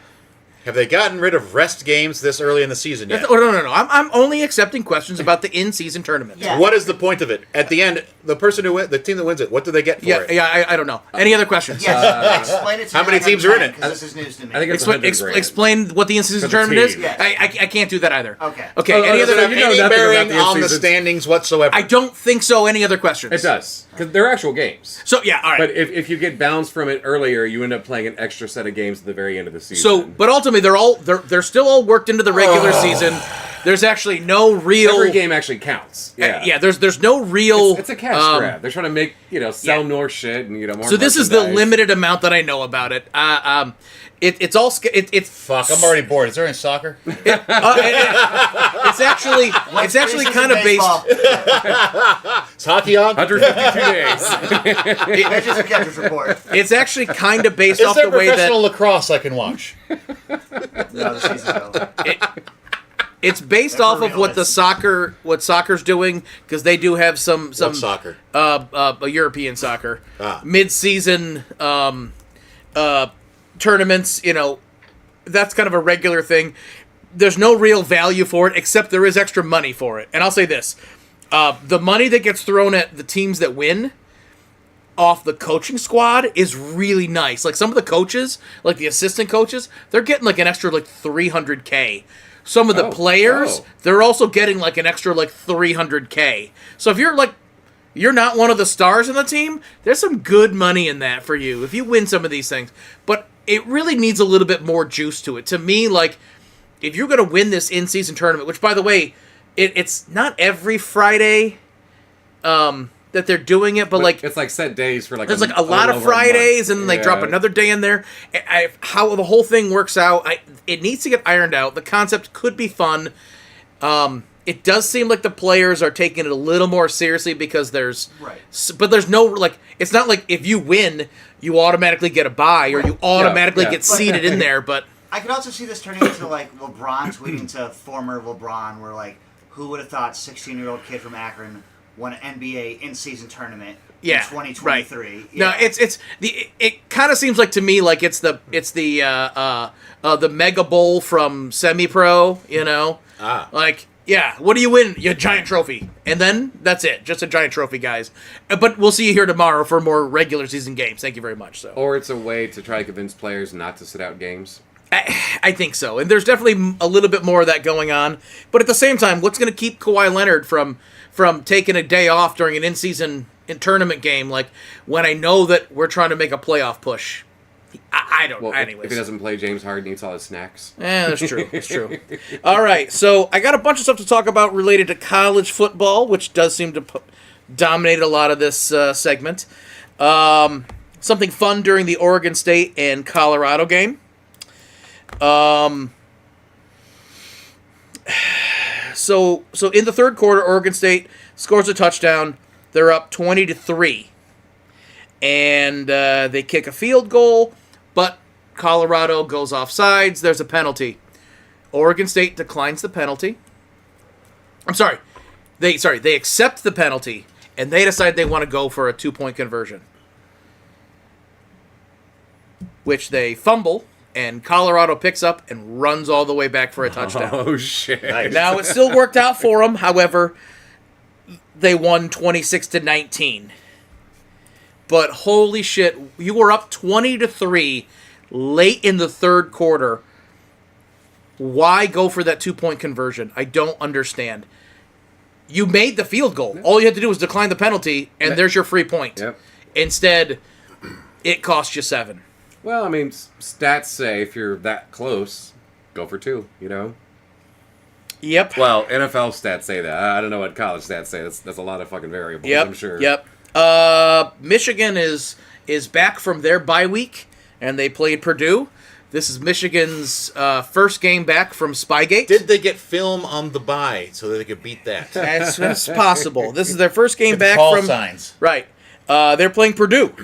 Have they gotten rid of rest games this early in the season yet? Oh, no. I'm only accepting questions about the in-season tournament. Yeah. What is the point of it? At the end, the person who the team that wins it, what do they get for it? I don't know. Any other questions? Yes. Explain it to How me. many teams are in it? Because this is news to me. I think it's Explain, 100 grand. explain what the in-season For the tournament is. team. Yes. I can't do that either. Okay. Okay. Oh, any oh, other? so Does it have you know any nothing about bearing the on the in-season. standings whatsoever? I don't think so. Any other questions? It does. Because they're actual games. So yeah, all right. But if you get bounced from it earlier, you end up playing an extra set of games at the very end of the season. So, but ultimately, they're still all worked into the regular season. there's actually no real Every game actually counts. Yeah, yeah. There's no real. It's a cash grab. They're trying to make sell yeah. more shit and more. So this is the merchandise. limited amount that I know about it. It's all it's Fuck, I'm already bored. Is there any soccer? it's actually Preseason kind of baseball. based. Is hockey on? 152 days. Pitchers and catchers report. It's actually kind of based Is off there the way professional that lacrosse I can watch? No, the season's over. it's based They're off for of what soccer's doing, because they do have some What soccer? European soccer Ah. mid-season tournaments. That's kind of a regular thing. There's no real value for it, except there is extra money for it. And I'll say this: the money that gets thrown at the teams that win off the coaching squad is really nice. Like, some of the coaches, like the assistant coaches, they're getting like an extra like $300K. Some of the players, they're also getting like an extra like $300K. So if you're not one of the stars in the team, there's some good money in that for you if you win some of these things. But it really needs a little bit more juice to it. To me, like, if you're going to win this in-season tournament, which, by the way, it's not every Friday that they're doing it, but like it's like set days for like there's like a lot of little over a month. Fridays, and then they drop another day in there. How the whole thing works out, it needs to get ironed out. The concept could be fun. It does seem like the players are taking it a little more seriously, because but there's no, like, it's not like if you win, you automatically get a bye, or you automatically get seated in there, but I could also see this turning into like LeBron tweeting to former LeBron, where like, who would have thought 16-year-old kid from Akron won an NBA in-season tournament in 2023? Right. No, it kind of seems like to me like it's the Mega Bowl from semi-pro, like. Yeah, what do you win? A giant trophy. And then, that's it. Just a giant trophy, guys. But we'll see you here tomorrow for more regular season games. Thank you very much. So, Or it's a way to try to convince players not to sit out games. I think so. And there's definitely a little bit more of that going on. But at the same time, what's going to keep Kawhi Leonard from taking a day off during an in-season tournament game, like, when I know that we're trying to make a playoff push? I don't know. Well, Anyways. if he doesn't play, James Harden eats all his snacks. That's true. That's true. All right, so I got a bunch of stuff to talk about related to college football, which does seem to dominate a lot of this segment. Something fun during the Oregon State and Colorado game. So in the third quarter, Oregon State scores a touchdown. They're up 20-3, and they kick a field goal, but Colorado goes off sides. There's a penalty. Oregon State declines the penalty. I'm sorry. They accept the penalty, and they decide they want to go for a 2-point conversion, which they fumble, and Colorado picks up and runs all the way back for a touchdown. Oh, shit. Nice. Now, it still worked out for them. However, they won 26-19. But holy shit, you were up 20-3 late in the third quarter. Why go for that 2-point conversion? I don't understand. You made the field goal. All you had to do was decline the penalty, and there's your free point. Yep. Instead, it cost you 7. Well, I mean, stats say if you're that close, go for 2, Yep. Well, NFL stats say that. I don't know what college stats say. That's a lot of fucking variables, Yep. I'm sure. Yep. Michigan is back from their bye week, and they played Purdue. This is Michigan's first game back from Spygate. Did they get film on the bye so that they could beat that? That's possible. This is their first game Get the back call from signs. right. They're playing Purdue.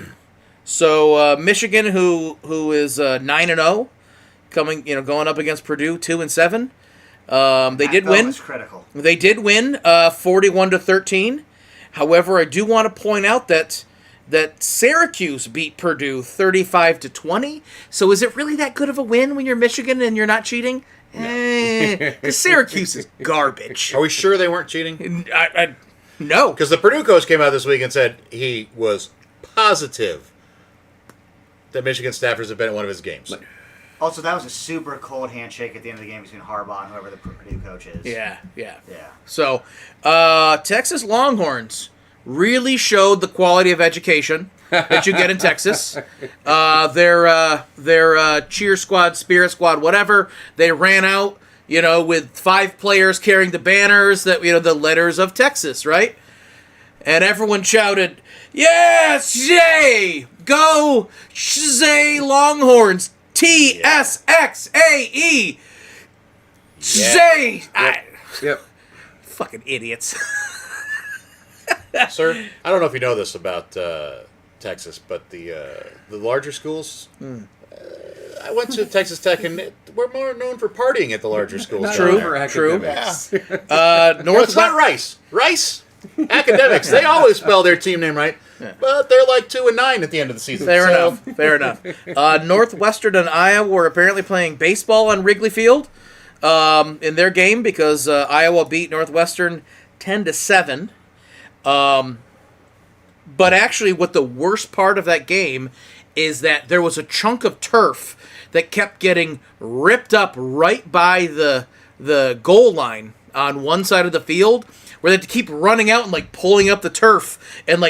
So Michigan, who is 9-0, going up against Purdue 2-7. They did win. Was critical. They did win 41-13. However, I do want to point out that Syracuse beat Purdue 35-20. So is it really that good of a win when you're Michigan and you're not cheating? Syracuse is garbage. Are we sure they weren't cheating? No. Because the Purdue coach came out this week and said he was positive that Michigan staffers have been at one of his games. Also, that was a super cold handshake at the end of the game between Harbaugh and whoever the Purdue coach is. Yeah. Yeah. So, Texas Longhorns really showed the quality of education that you get in Texas. Their cheer squad, spirit squad, whatever, they ran out with 5 players carrying the banners that the letters of Texas, right? And everyone shouted, "Yes, Jay! Go, Zay Longhorns! TSXAE! Zay!" Yep. Fucking idiots. Sir, I don't know if you know this about Texas, but the larger schools. I went to Texas Tech, and we're more known for partying at the larger schools. Not True, over true. academics. No, it's not Rice. Rice Academics. They always spell their team name right, but they're like 2-9 at the end of the season. Fair So- enough. Fair enough. Northwestern and Iowa were apparently playing baseball on Wrigley Field in their game because Iowa beat Northwestern 10-7. But actually, what the worst part of that game is that there was a chunk of turf that kept getting ripped up right by the goal line on one side of the field, where they had to keep running out and like pulling up the turf and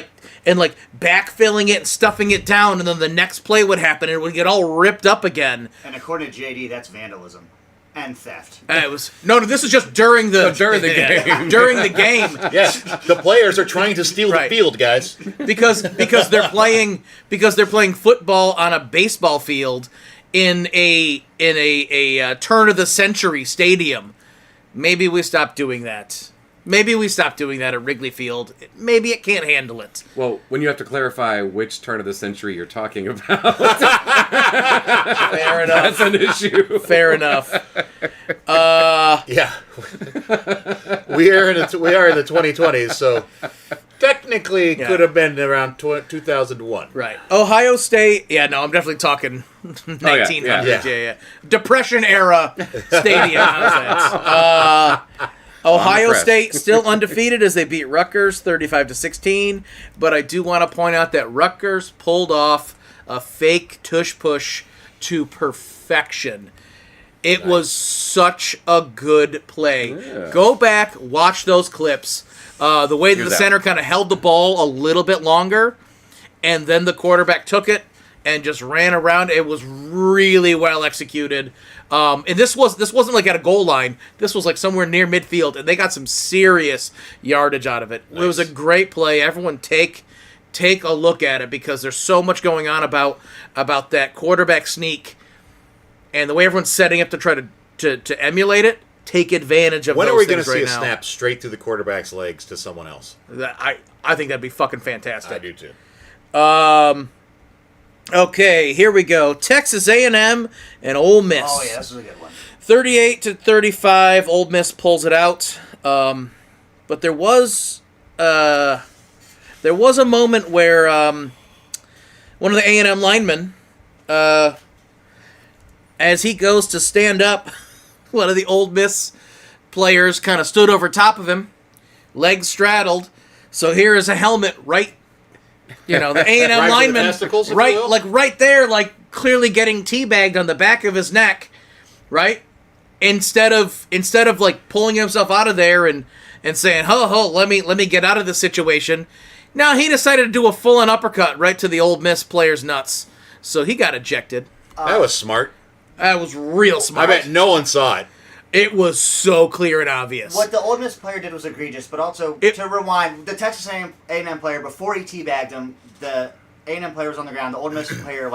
backfilling it and stuffing it down, and then the next play would happen and it would get all ripped up again. And according to JD, that's vandalism and theft. And it was no. This is just during the during the game. During the game. Yes, the players are trying to steal Right. the field, guys. because they're playing football on a baseball field in a turn of the century stadium. Maybe we stop doing that. Maybe we stop doing that at Wrigley Field. Maybe it can't handle it. Well, when you have to clarify which turn of the century you're talking about, Fair enough. that's an issue. Fair enough. Yeah, we are in the 2020s, so technically it Yeah. could have been around 2001. Right. Ohio State. Yeah, no, I'm definitely talking 1900s. Yeah. Depression era stadium. How's that? Ohio impressed. State still undefeated as they beat Rutgers 35-16, but I do want to point out that Rutgers pulled off a fake tush push to perfection. It was such a good play. Yeah. Go back, watch those clips. The way that Here's the that. center kind of held the ball a little bit longer, and then the quarterback took it and just ran around. It was really well executed. And this wasn't like at a goal line. This was like somewhere near midfield, and they got some serious yardage out of it. It was a Nice. great play. Everyone take a look at it because there's so much going on about that quarterback sneak and the way everyone's setting up to try to emulate it. Take advantage of When those are we going to things see right a now. snap straight through the quarterback's legs to someone else? I think that'd be fucking fantastic. I do too. Okay, here we go. Texas A&M and Ole Miss. Oh yeah, this is a good one. 38-35. Ole Miss pulls it out. But there was a moment where one of the A&M linemen, as he goes to stand up, one of the Ole Miss players kind of stood over top of him, legs straddled. So here is a helmet right. The A&M Right for the lineman, testicles, if you right, will? like right there, like clearly getting teabagged on the back of his neck, right? Instead of like pulling himself out of there and saying, "Ho, let me get out of this situation." Now he decided to do a full-on uppercut right to the Ole Miss player's nuts, so he got ejected. That was smart. That was real I smart. bet no one saw it. It was so clear and obvious. What the Ole Miss player did was egregious, but also to rewind, the Texas A&M player before he teabagged him, the A&M player was on the ground. The Ole Miss player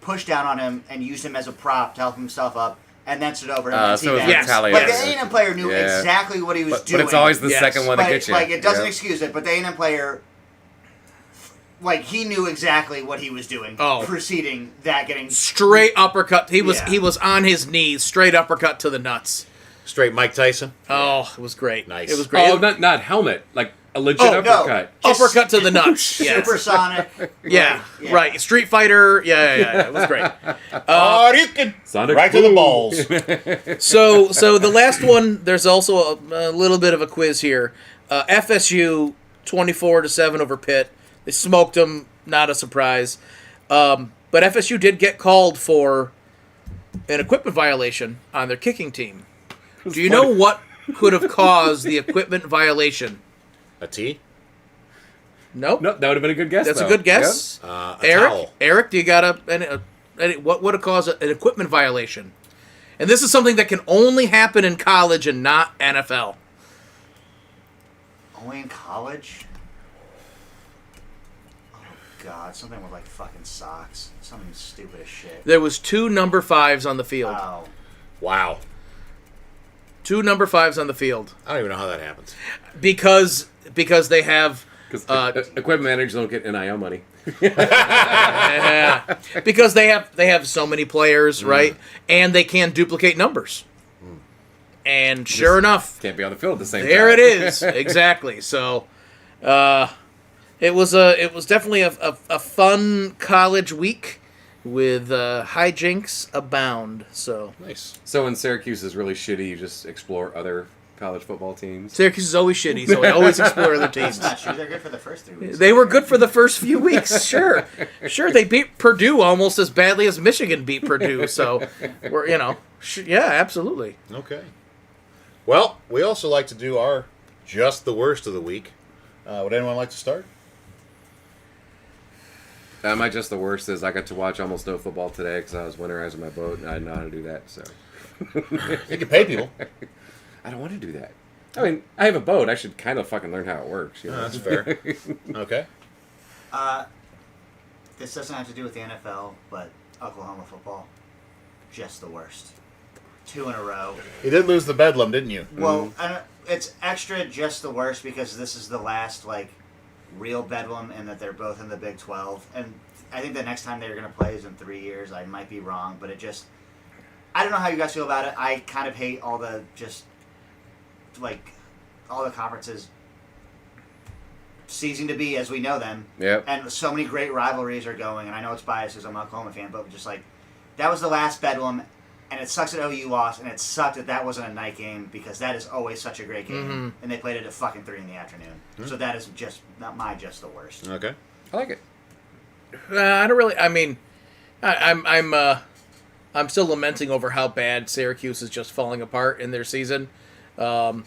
pushed down on him and used him as a prop to help himself up, and then stood over him and So it was teabagged him. Yes. retaliation. Like the A&M player knew Yeah. exactly what he was doing. But it's always the Yes. second one that But, gets you. it doesn't Yeah. excuse it, but the A&M player, he knew exactly what he was doing. Oh. Preceding that getting Straight uppercut. He was Yeah. on his knees. Straight uppercut to the nuts. Straight Mike Tyson. Oh, it was great. Nice. It was great. Oh, not helmet, like a legit Oh, no. uppercut. Uppercut to the nuts. Yes. supersonic. Yeah, Yeah. right. Street Fighter. Yeah. It was great. Sonic right to the boom. balls. So the last one, there's also a little bit of a quiz here. FSU 24-7 over Pitt. They smoked them. Not a surprise. But FSU did get called for an equipment violation on their kicking team. Do you know what could have caused the equipment violation? A T? Nope. No, that would have been a good guess. That's though. a good guess. A Eric, towel. Eric, do you got what would have caused an equipment violation? And this is something that can only happen in college and not NFL. Only in college? Oh, God. Something with, like, fucking socks. Something stupid as shit. There was 2 number 5s on the field. Oh. Wow. 2 number 5s on the field. I don't even know how that happens. Because they have... Because equipment managers don't get NIL money. Yeah. Because they have so many players, right? And they can duplicate numbers. And sure enough, Can't be on the field at the same there time. it is. Exactly. So, it was definitely a fun college week with hijinks abound. So Nice. So when Syracuse is really shitty, you just explore other college football teams. Syracuse is always shitty, so I always explore other teams. That's not true. They're good for the first 3 weeks. They were good for the first few weeks, sure. Sure, they beat Purdue almost as badly as Michigan beat Purdue, so we're, yeah, absolutely. Okay. Well, we also like to do our just the worst of the week. Would anyone like to start? My just the worst is I got to watch almost no football today because I was winterizing my boat and I didn't know how to do that. So You can pay people. I don't want to do that. I mean, I have a boat. I should kind of fucking learn how it works. You know? That's fair. Okay. This doesn't have to do with the NFL, but Oklahoma football, just the worst. 2 in a row. You did lose the Bedlam, didn't you? Well, it's extra just the worst because this is the last, like, real bedlam and that they're both in the Big 12. And I think the next time they're going to play is in 3 years. I might be wrong, but it just... I don't know how you guys feel about it. I kind of hate all the just... like, all the conferences ceasing to be as we know them. Yep. And so many great rivalries are going, and I know it's biased because I'm an Oklahoma fan, but just like, that was the last Bedlam, and it sucks that OU lost, and it sucked that that wasn't a night game because that is always such a great game, and they played it at fucking 3 in the afternoon. So that is just not just the worst. Okay. I like it. I don't really. I mean, I'm still lamenting over how bad Syracuse is just falling apart in their season. But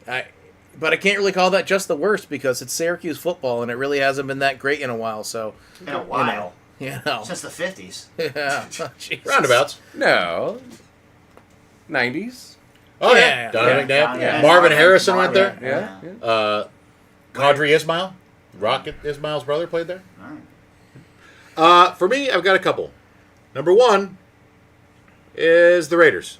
I can't really call that just the worst because it's Syracuse football and it really hasn't been that great in a while. So In a while. Since the 50s. Yeah, Jesus. Roundabouts. No. 90s. Oh, yeah. Yeah. Donovan Yeah. McNabb. Yeah. Marvin Harrison went there. Yeah. Qadri Ismail. Rocket Ismail's brother played there. All right. For me, I've got a couple. Number one is the Raiders.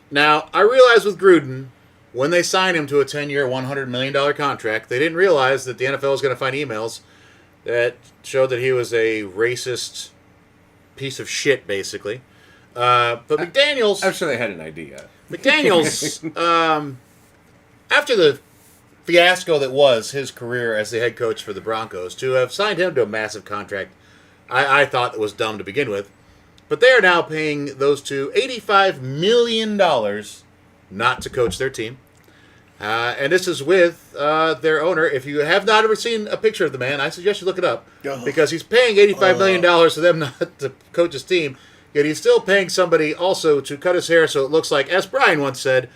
Now, I realize with Gruden, when they signed him to a 10-year, $100 million contract, they didn't realize that the NFL was going to find emails that showed that he was a racist piece of shit, basically. But McDaniels... I'm sure they had an idea. McDaniels, after the fiasco that was his career as the head coach for the Broncos, to have signed him to a massive contract, I thought that was dumb to begin with. But they are now paying those two $85 million not to coach their team. And this is with their owner. If you have not ever seen a picture of the man, I suggest you look it up. Because he's paying $85 million to them not to coach his team, yet he's still paying somebody also to cut his hair so it looks like, as Brian once said,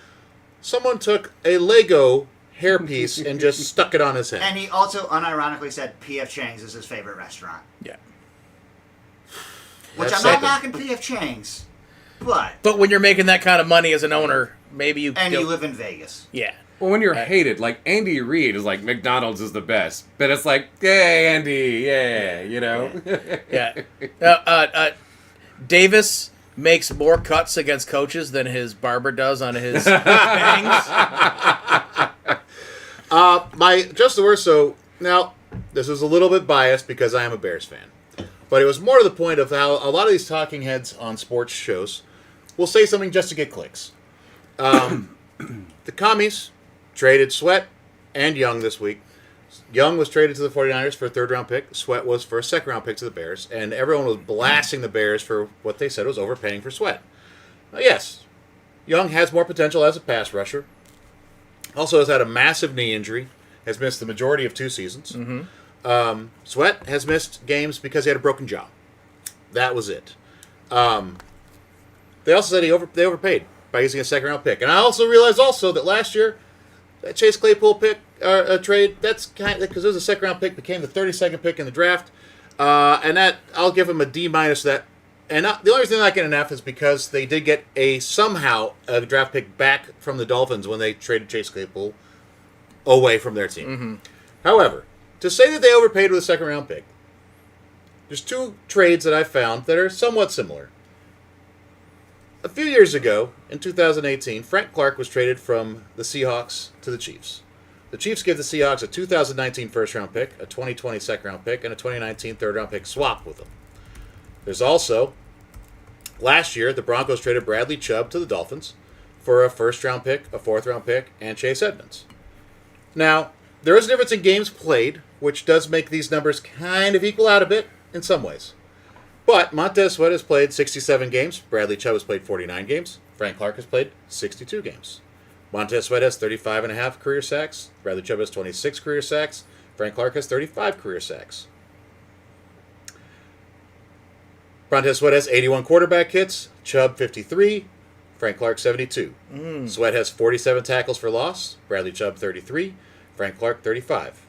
someone took a Lego hairpiece and just stuck it on his head. And he also unironically said P.F. Chang's is his favorite restaurant. Yeah. Which That's I'm not second. knocking P.F. Chang's, but... But when you're making that kind of money as an owner, maybe you... And go- you live in Vegas. Yeah. Well, when you're hated, like Andy Reid is like McDonald's is the best, but it's like, hey Andy, yeah, you know. Yeah. Davis makes more cuts against coaches than his barber does on his bangs. My just the worst. So now this is a little bit biased because I am a Bears fan, but it was more to the point of how a lot of these talking heads on sports shows will say something just to get clicks. The commies traded Sweat and Young this week. Young was traded to the 49ers for a third-round pick. Sweat was for a second-round pick to the Bears. And everyone was blasting the Bears for what they said was overpaying for Sweat. Yes, Young has more potential as a pass rusher. Also has had a massive knee injury. Has missed the majority of 2 seasons. Sweat has missed games because he had a broken jaw. That was it. They also said they overpaid by using a second-round pick. And I also realized that last year, that Chase Claypool pick trade, that's kind of because it was a second-round pick, became the 32nd pick in the draft, and that I'll give him a D- that And the only reason they're not getting an F is because they did get somehow a draft pick back from the Dolphins when they traded Chase Claypool away from their team. Mm-hmm. However, to say that they overpaid with a second round pick, there's two trades that I found that are somewhat similar. A few years ago, in 2018, Frank Clark was traded from the Seahawks to the Chiefs. The Chiefs gave the Seahawks a 2019 first-round pick, a 2020 second-round pick, and a 2019 third-round pick swap with them. There's also, last year, the Broncos traded Bradley Chubb to the Dolphins for a first-round pick, a fourth-round pick, and Chase Edmonds. Now, there is a difference in games played, which does make these numbers kind of equal out a bit in some ways. But Montez Sweat has played 67 games. Bradley Chubb has played 49 games. Frank Clark has played 62 games. Montez Sweat has 35.5 career sacks. Bradley Chubb has 26 career sacks. Frank Clark has 35 career sacks. Montez Sweat has 81 quarterback hits. Chubb 53. Frank Clark 72. Sweat has 47 tackles for loss. Bradley Chubb 33. Frank Clark 35.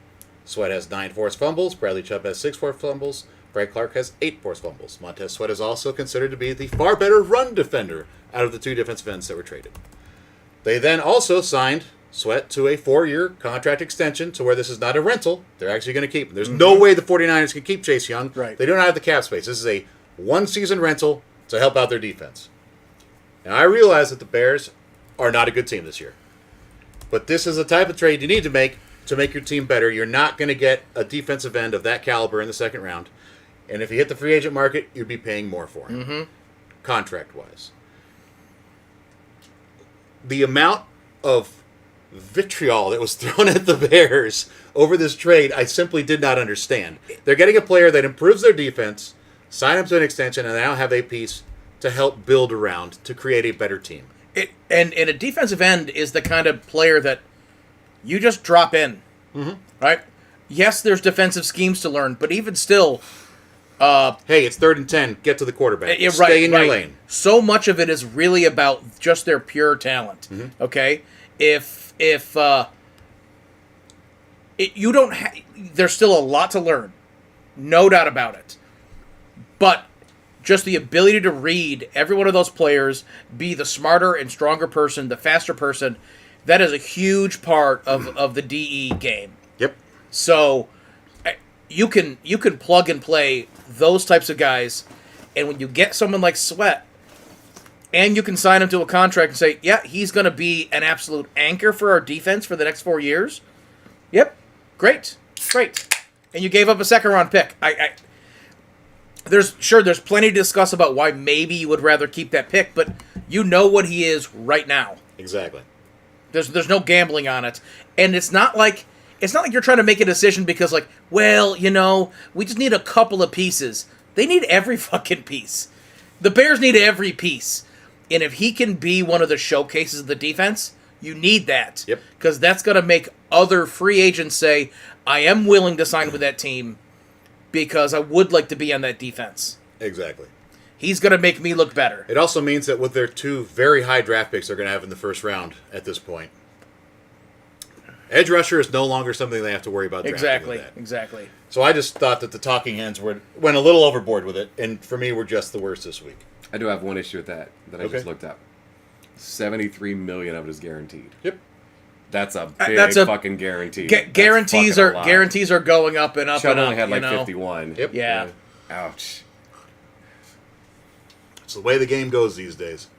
Sweat has 9 forced fumbles. Bradley Chubb has 6 forced fumbles. Frank Clark has 8 forced fumbles. Montez Sweat is also considered to be the far better run defender out of the two defensive ends that were traded. They then also signed Sweat to a 4-year contract extension to where this is not a rental. They're actually going to keep him. There's no way the 49ers can keep Chase Young. Right. They don't have the cap space. This is a one-season rental to help out their defense. Now, I realize that the Bears are not a good team this year. But this is the type of trade you need to make your team better. You're not going to get a defensive end of that caliber in the second round. And if you hit the free agent market, you'd be paying more for him, contract-wise. The amount of vitriol that was thrown at the Bears over this trade, I simply did not understand. They're getting a player that improves their defense, sign him to an extension, and now have a piece to help build around to create a better team. And a defensive end is the kind of player that you just drop in, right? Yes, there's defensive schemes to learn, but even still, Hey, it's 3rd and 10. Get to the quarterback. yeah, Stay in your lane. So much of it is really about just their pure talent. Okay, if you don't, there's still a lot to learn, no doubt about it. But just the ability to read every one of those players, be the smarter and stronger person, the faster person, that is a huge part of the DE game. Yep. So you can plug and play those types of guys, and when you get someone like Sweat, and you can sign him to a contract and say, yeah, he's going to be an absolute anchor for our defense for the next 4 years. Yep, great. And you gave up a second-round pick. There's plenty to discuss about why maybe you would rather keep that pick, but you know what he is right now. Exactly. There's no gambling on it, and it's not like you're trying to make a decision because, like, well, we just need a couple of pieces. They need every fucking piece. The Bears need every piece, and if he can be one of the showcases of the defense, you need that. Yep. Because that's gonna make other free agents say, I am willing to sign with that team because I would like to be on that defense. Exactly. He's going to make me look better. It also means that with their 2 very high draft picks they're going to have in the first round at this point, edge rusher is no longer something they have to worry about drafting with that. Exactly. So I just thought that the talking heads went a little overboard with it, and for me, we're just the worst this week. I do have one issue with that I just looked up. $73 million of it is guaranteed. Yep. That's a big fucking guarantee. Guarantees are going up and up Chubb and up. only had like 51. Yep. Yeah. Ouch. It's the way the game goes these days.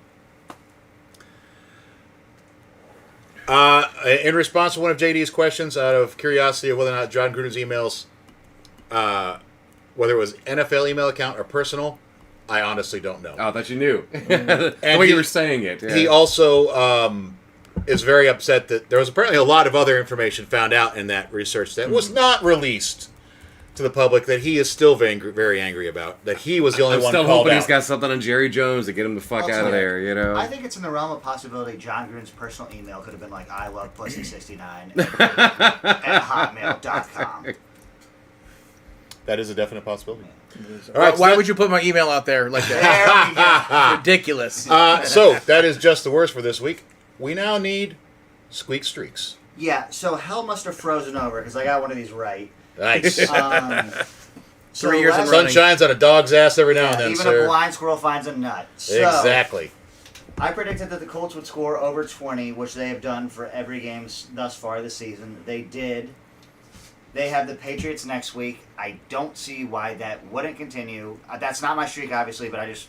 In response to one of JD's questions, out of curiosity of whether or not John Gruden's emails, whether it was NFL email account or personal, I honestly don't know. Oh, I thought you knew. The way you were saying it. Yeah. He also is very upset that there was apparently a lot of other information found out in that research that was not released to the public that he is still very angry about. That he was the only I'm one still called hoping out. he's got something on Jerry Jones to get him the fuck out of there, I think it's in the realm of possibility John Gruden's personal email could have been like, I love pussy69 at hotmail.com. That is a definite possibility. All right, why would you put my email out there like that? There we go. Ridiculous. So that is just the worst for this week. We now need Squeak Streaks. Yeah, so hell must have frozen over because I got one of these right. Nice. So 3 years in last- running. Sun shines on a dog's ass every now and then, even sir. a blind squirrel finds a nut. So, Exactly. I predicted that the Colts would score over 20, which they have done for every game thus far this season. They did. They have the Patriots next week. I don't see why that wouldn't continue. That's not my streak, obviously, but I just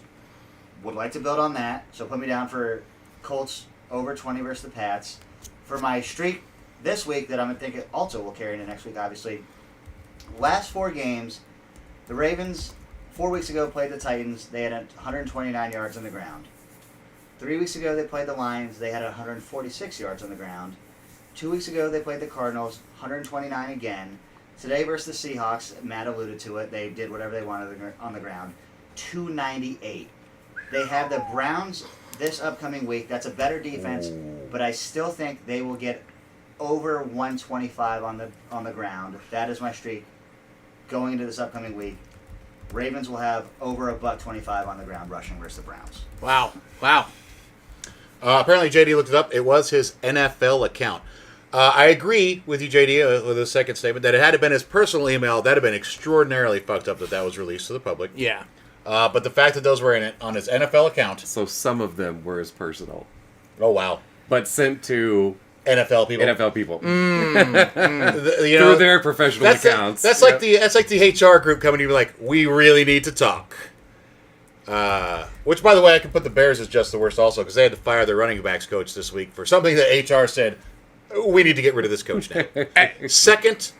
would like to build on that. So put me down for Colts over 20 versus the Pats. For my streak this week that I'm thinking also will carry into next week, obviously. Last 4 games, the Ravens 4 weeks ago played the Titans. They had 129 yards on the ground. 3 weeks ago, they played the Lions. They had 146 yards on the ground. 2 weeks ago, they played the Cardinals, 129 again. Today versus the Seahawks, Matt alluded to it. They did whatever they wanted on the ground. 298. They have the Browns this upcoming week. That's a better defense, but I still think they will get over 125 on the ground. That is my streak going into this upcoming week. Ravens will have over a $125 on the ground rushing versus the Browns. Wow. Apparently, JD looked it up. It was his NFL account. I agree with you, JD, with the second statement that it had been his personal email. That'd have been extraordinarily fucked up that was released to the public. Yeah. But the fact that those were in it on his NFL account. So some of them were his personal, Oh wow, but sent to NFL people. NFL people You through their professional accounts. That's like the HR group coming to you like, we really need to talk. Which, by the way, I can put the Bears as just the worst also because they had to fire their running backs coach this week for something that HR said, we need to get rid of this coach now. Second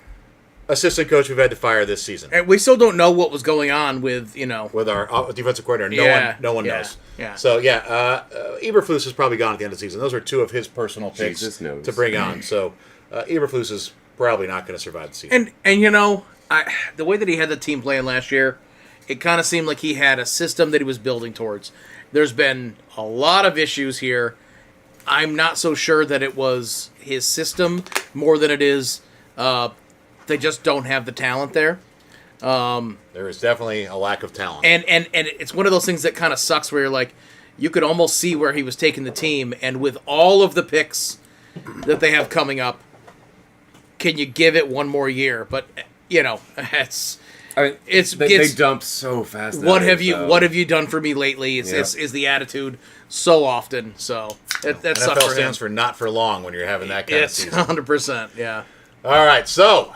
assistant coach we've had to fire this season. And we still don't know what was going on with, With our defensive coordinator. No one knows. Yeah. So, Eberflus is probably gone at the end of the season. Those are 2 of his personal picks Jesus knows. to bring on. So, Eberflus is probably not going to survive the season. And the way that he had the team playing last year, it kind of seemed like he had a system that he was building towards. There's been a lot of issues here. I'm not so sure that it was his system more than it is they just don't have the talent there. There is definitely a lack of talent. And it's one of those things that kind of sucks where you're like, you could almost see where he was taking the team, and with all of the picks that they have coming up, can you give it one more year? But they dump so fast. What nowadays, have you done for me lately? Is the attitude so often. So that sucks NFL for him. stands for not for long when you're having that kind of It's season. 100%. Yeah. All right, so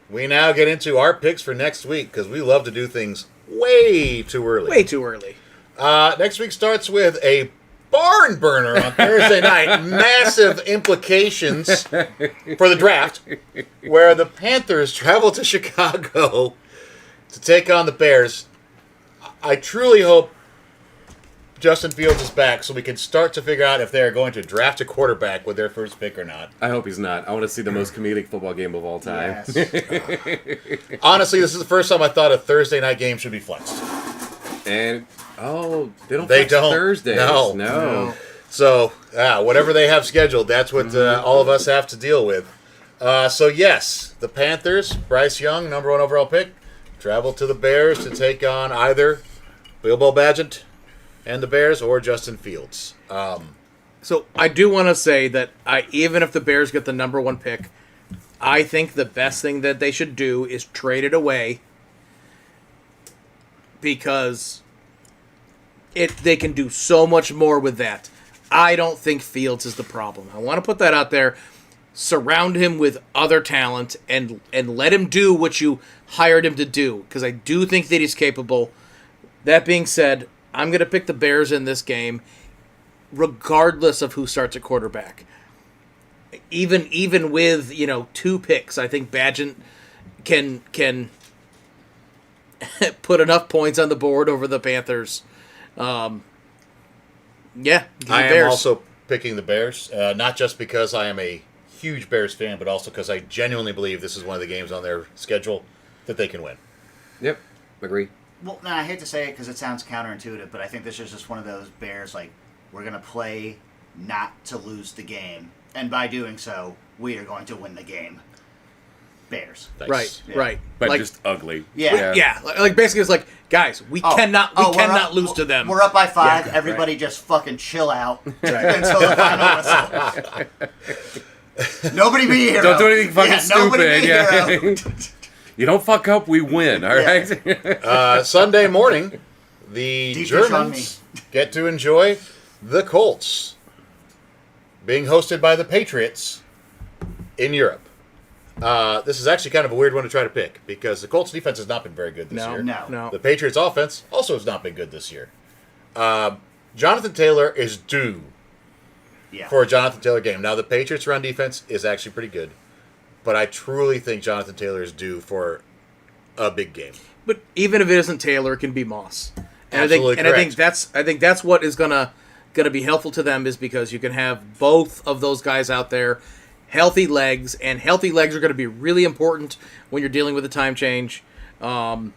we now get into our picks for next week because we love to do things way too early. Way too early. Next week starts with a barn burner on Thursday night. Massive implications for the draft, where the Panthers travel to Chicago to take on the Bears. I truly hope Justin Fields is back so we can start to figure out if they're going to draft a quarterback with their first pick or not. I hope he's not. I want to see the most comedic football game of all time. Yes. Honestly, this is the first time I thought a Thursday night game should be flexed. And they They don't. Thursdays. No. So, whatever they have scheduled, that's what all of us have to deal with. So, yes, the Panthers, Bryce Young, number 1 overall pick, travel to the Bears to take on either Bilbo Badgett and the Bears or Justin Fields. So I do want to say that even if the Bears get the number 1 pick, I think the best thing that they should do is trade it away because they can do so much more with that. I don't think Fields is the problem. I want to put that out there. Surround him with other talent and let him do what you hired him to do because I do think that he's capable. That being said, I'm going to pick the Bears in this game, regardless of who starts at quarterback. Even with 2 picks, I think Badgett can put enough points on the board over the Panthers. Give me I am Bears. also picking the Bears, not just because I am a huge Bears fan, but also because I genuinely believe this is one of the games on their schedule that they can win. Yep. Agree. Well, now I hate to say it because it sounds counterintuitive, but I think this is just one of those Bears, we're going to play not to lose the game. And by doing so, we are going to win the game. Bears. Nice. Right, Yeah. right. But like, just ugly. Yeah. yeah, like basically it's like, guys, we cannot lose to them. We're up by 5. Yeah, Everybody just fucking chill out until the final whistle. Nobody be a hero. Don't do anything fucking Nobody be stupid. a hero. You don't fuck up, we win. All right. Sunday morning, the Deep dish on Germans get to enjoy the Colts being hosted by the Patriots in Europe. This is actually kind of a weird one to try to pick because the Colts defense has not been very good this year. No. The Patriots offense also has not been good this year. Jonathan Taylor is due Yeah. for a Jonathan Taylor game. Now, the Patriots' run defense is actually pretty good, but I truly think Jonathan Taylor is due for a big game. But even if it isn't Taylor, it can be Moss. And Absolutely I think correct. I think that's what is gonna be helpful to them is because you can have both of those guys out there, healthy legs, and healthy legs are going to be really important when you're dealing with a time change. And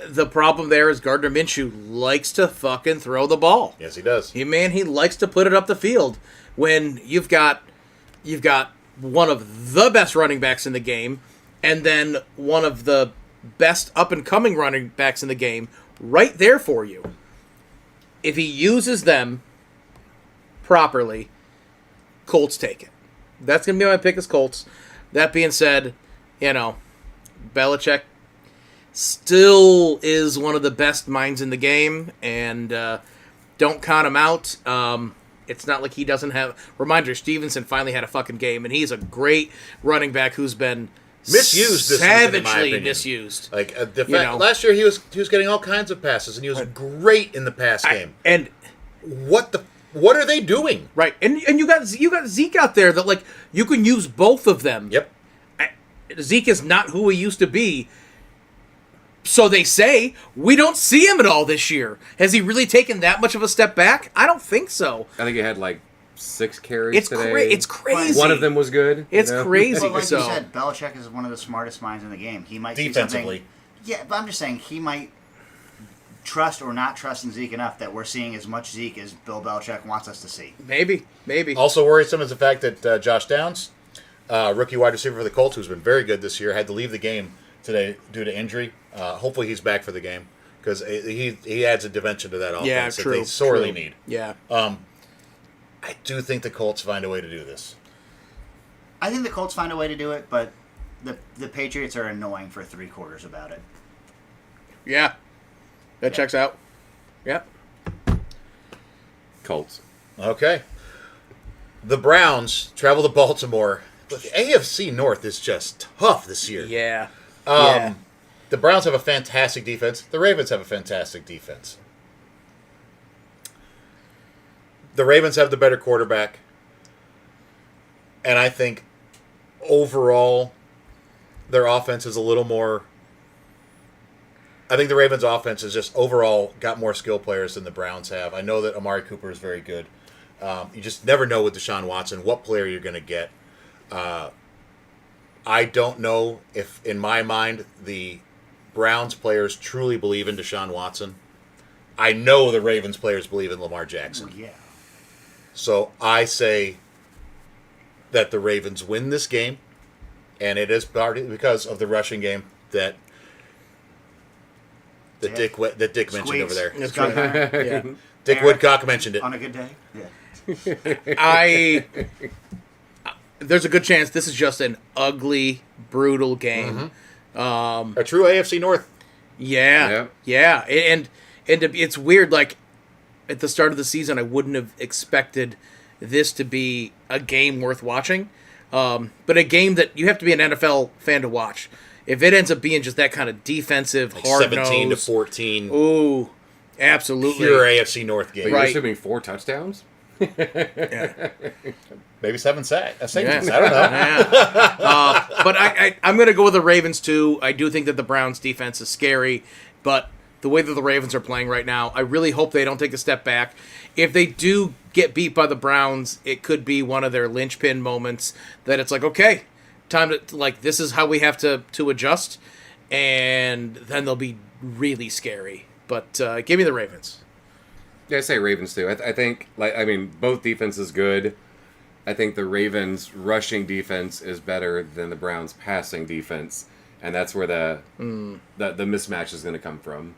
the problem there is Gardner Minshew likes to fucking throw the ball. Yes, he does. He likes to put it up the field when you've got one of the best running backs in the game, and then one of the best up and coming running backs in the game right there for you. If he uses them properly, Colts take it. That's gonna be my pick as Colts. That being said, Belichick still is one of the best minds in the game, and don't count him out. It's not like he doesn't have... Reminder, Stevenson finally had a fucking game, and he's a great running back who's been Misused this season, in my savagely opinion. misused. Like the fact, You know. last year he was getting all kinds of passes and he was great in the pass game. And What are they doing? right, and you got Zeke out there that like you can use both of them. Yep. Zeke is not who he used to be. So they say. We don't see him at all this year. Has he really taken that much of a step back? I don't think so. I think he had like 6 carries It's today. it's crazy. One of them was good. It's crazy. But like So- you said, Belichick is one of the smartest minds in the game. He might see Defensively. something. Yeah, but I'm just saying he might trust or not trust in Zeke enough that we're seeing as much Zeke as Bill Belichick wants us to see. Maybe. Also worrisome is the fact that Josh Downs, rookie wide receiver for the Colts, who's been very good this year, had to leave the game today due to injury. Hopefully he's back for the game because he adds a dimension to that offense Yeah, that true. they sorely true. need. Yeah. I do think the Colts find a way to do this. I think the Colts find a way to do it, but the Patriots are annoying for 3/4 about it. Yeah. That checks out. Yep. Colts. Okay. The Browns travel to Baltimore. But the AFC North is just tough this year. Yeah. Yeah. The Browns have a fantastic defense. The Ravens have a fantastic defense. The Ravens have the better quarterback. And I think overall their offense is a little more... I think the Ravens' offense has just overall got more skill players than the Browns have. I know that Amari Cooper is very good. You just never know with Deshaun Watson what player you're going to get. I don't know if, in my mind, the Browns players truly believe in Deshaun Watson. I know the Ravens players believe in Lamar Jackson. Yeah. So I say that the Ravens win this game, and it is partly because of the rushing game that Dick mentioned over there. That's Got right. it. Yeah. Dick Eric, Woodcock mentioned it. On a good day? Yeah. There's a good chance this is just an ugly, brutal game. A true AFC North. Yeah, yeah, and it's weird. Like at the start of the season, I wouldn't have expected this to be a game worth watching, but a game that you have to be an NFL fan to watch. If it ends up being just that kind of defensive, Like hard 17 nose, to 14. ooh, absolutely, Pure AFC North game. But Right. you're assuming 4 touchdowns? Yeah. Maybe 7 safeties. Yeah. I don't know. Yeah. But I'm going to go with the Ravens too. I do think that the Browns defense is scary, but the way that the Ravens are playing right now, I really hope they don't take a step back. If they do get beat by the Browns, it could be one of their linchpin moments that it's like, okay, time to, like, this is how we have to adjust, and then they'll be really scary. But give me the Ravens. Yeah, I say Ravens too. I think, both defenses good. I think the Ravens' rushing defense is better than the Browns' passing defense, and that's where the mismatch is going to come from.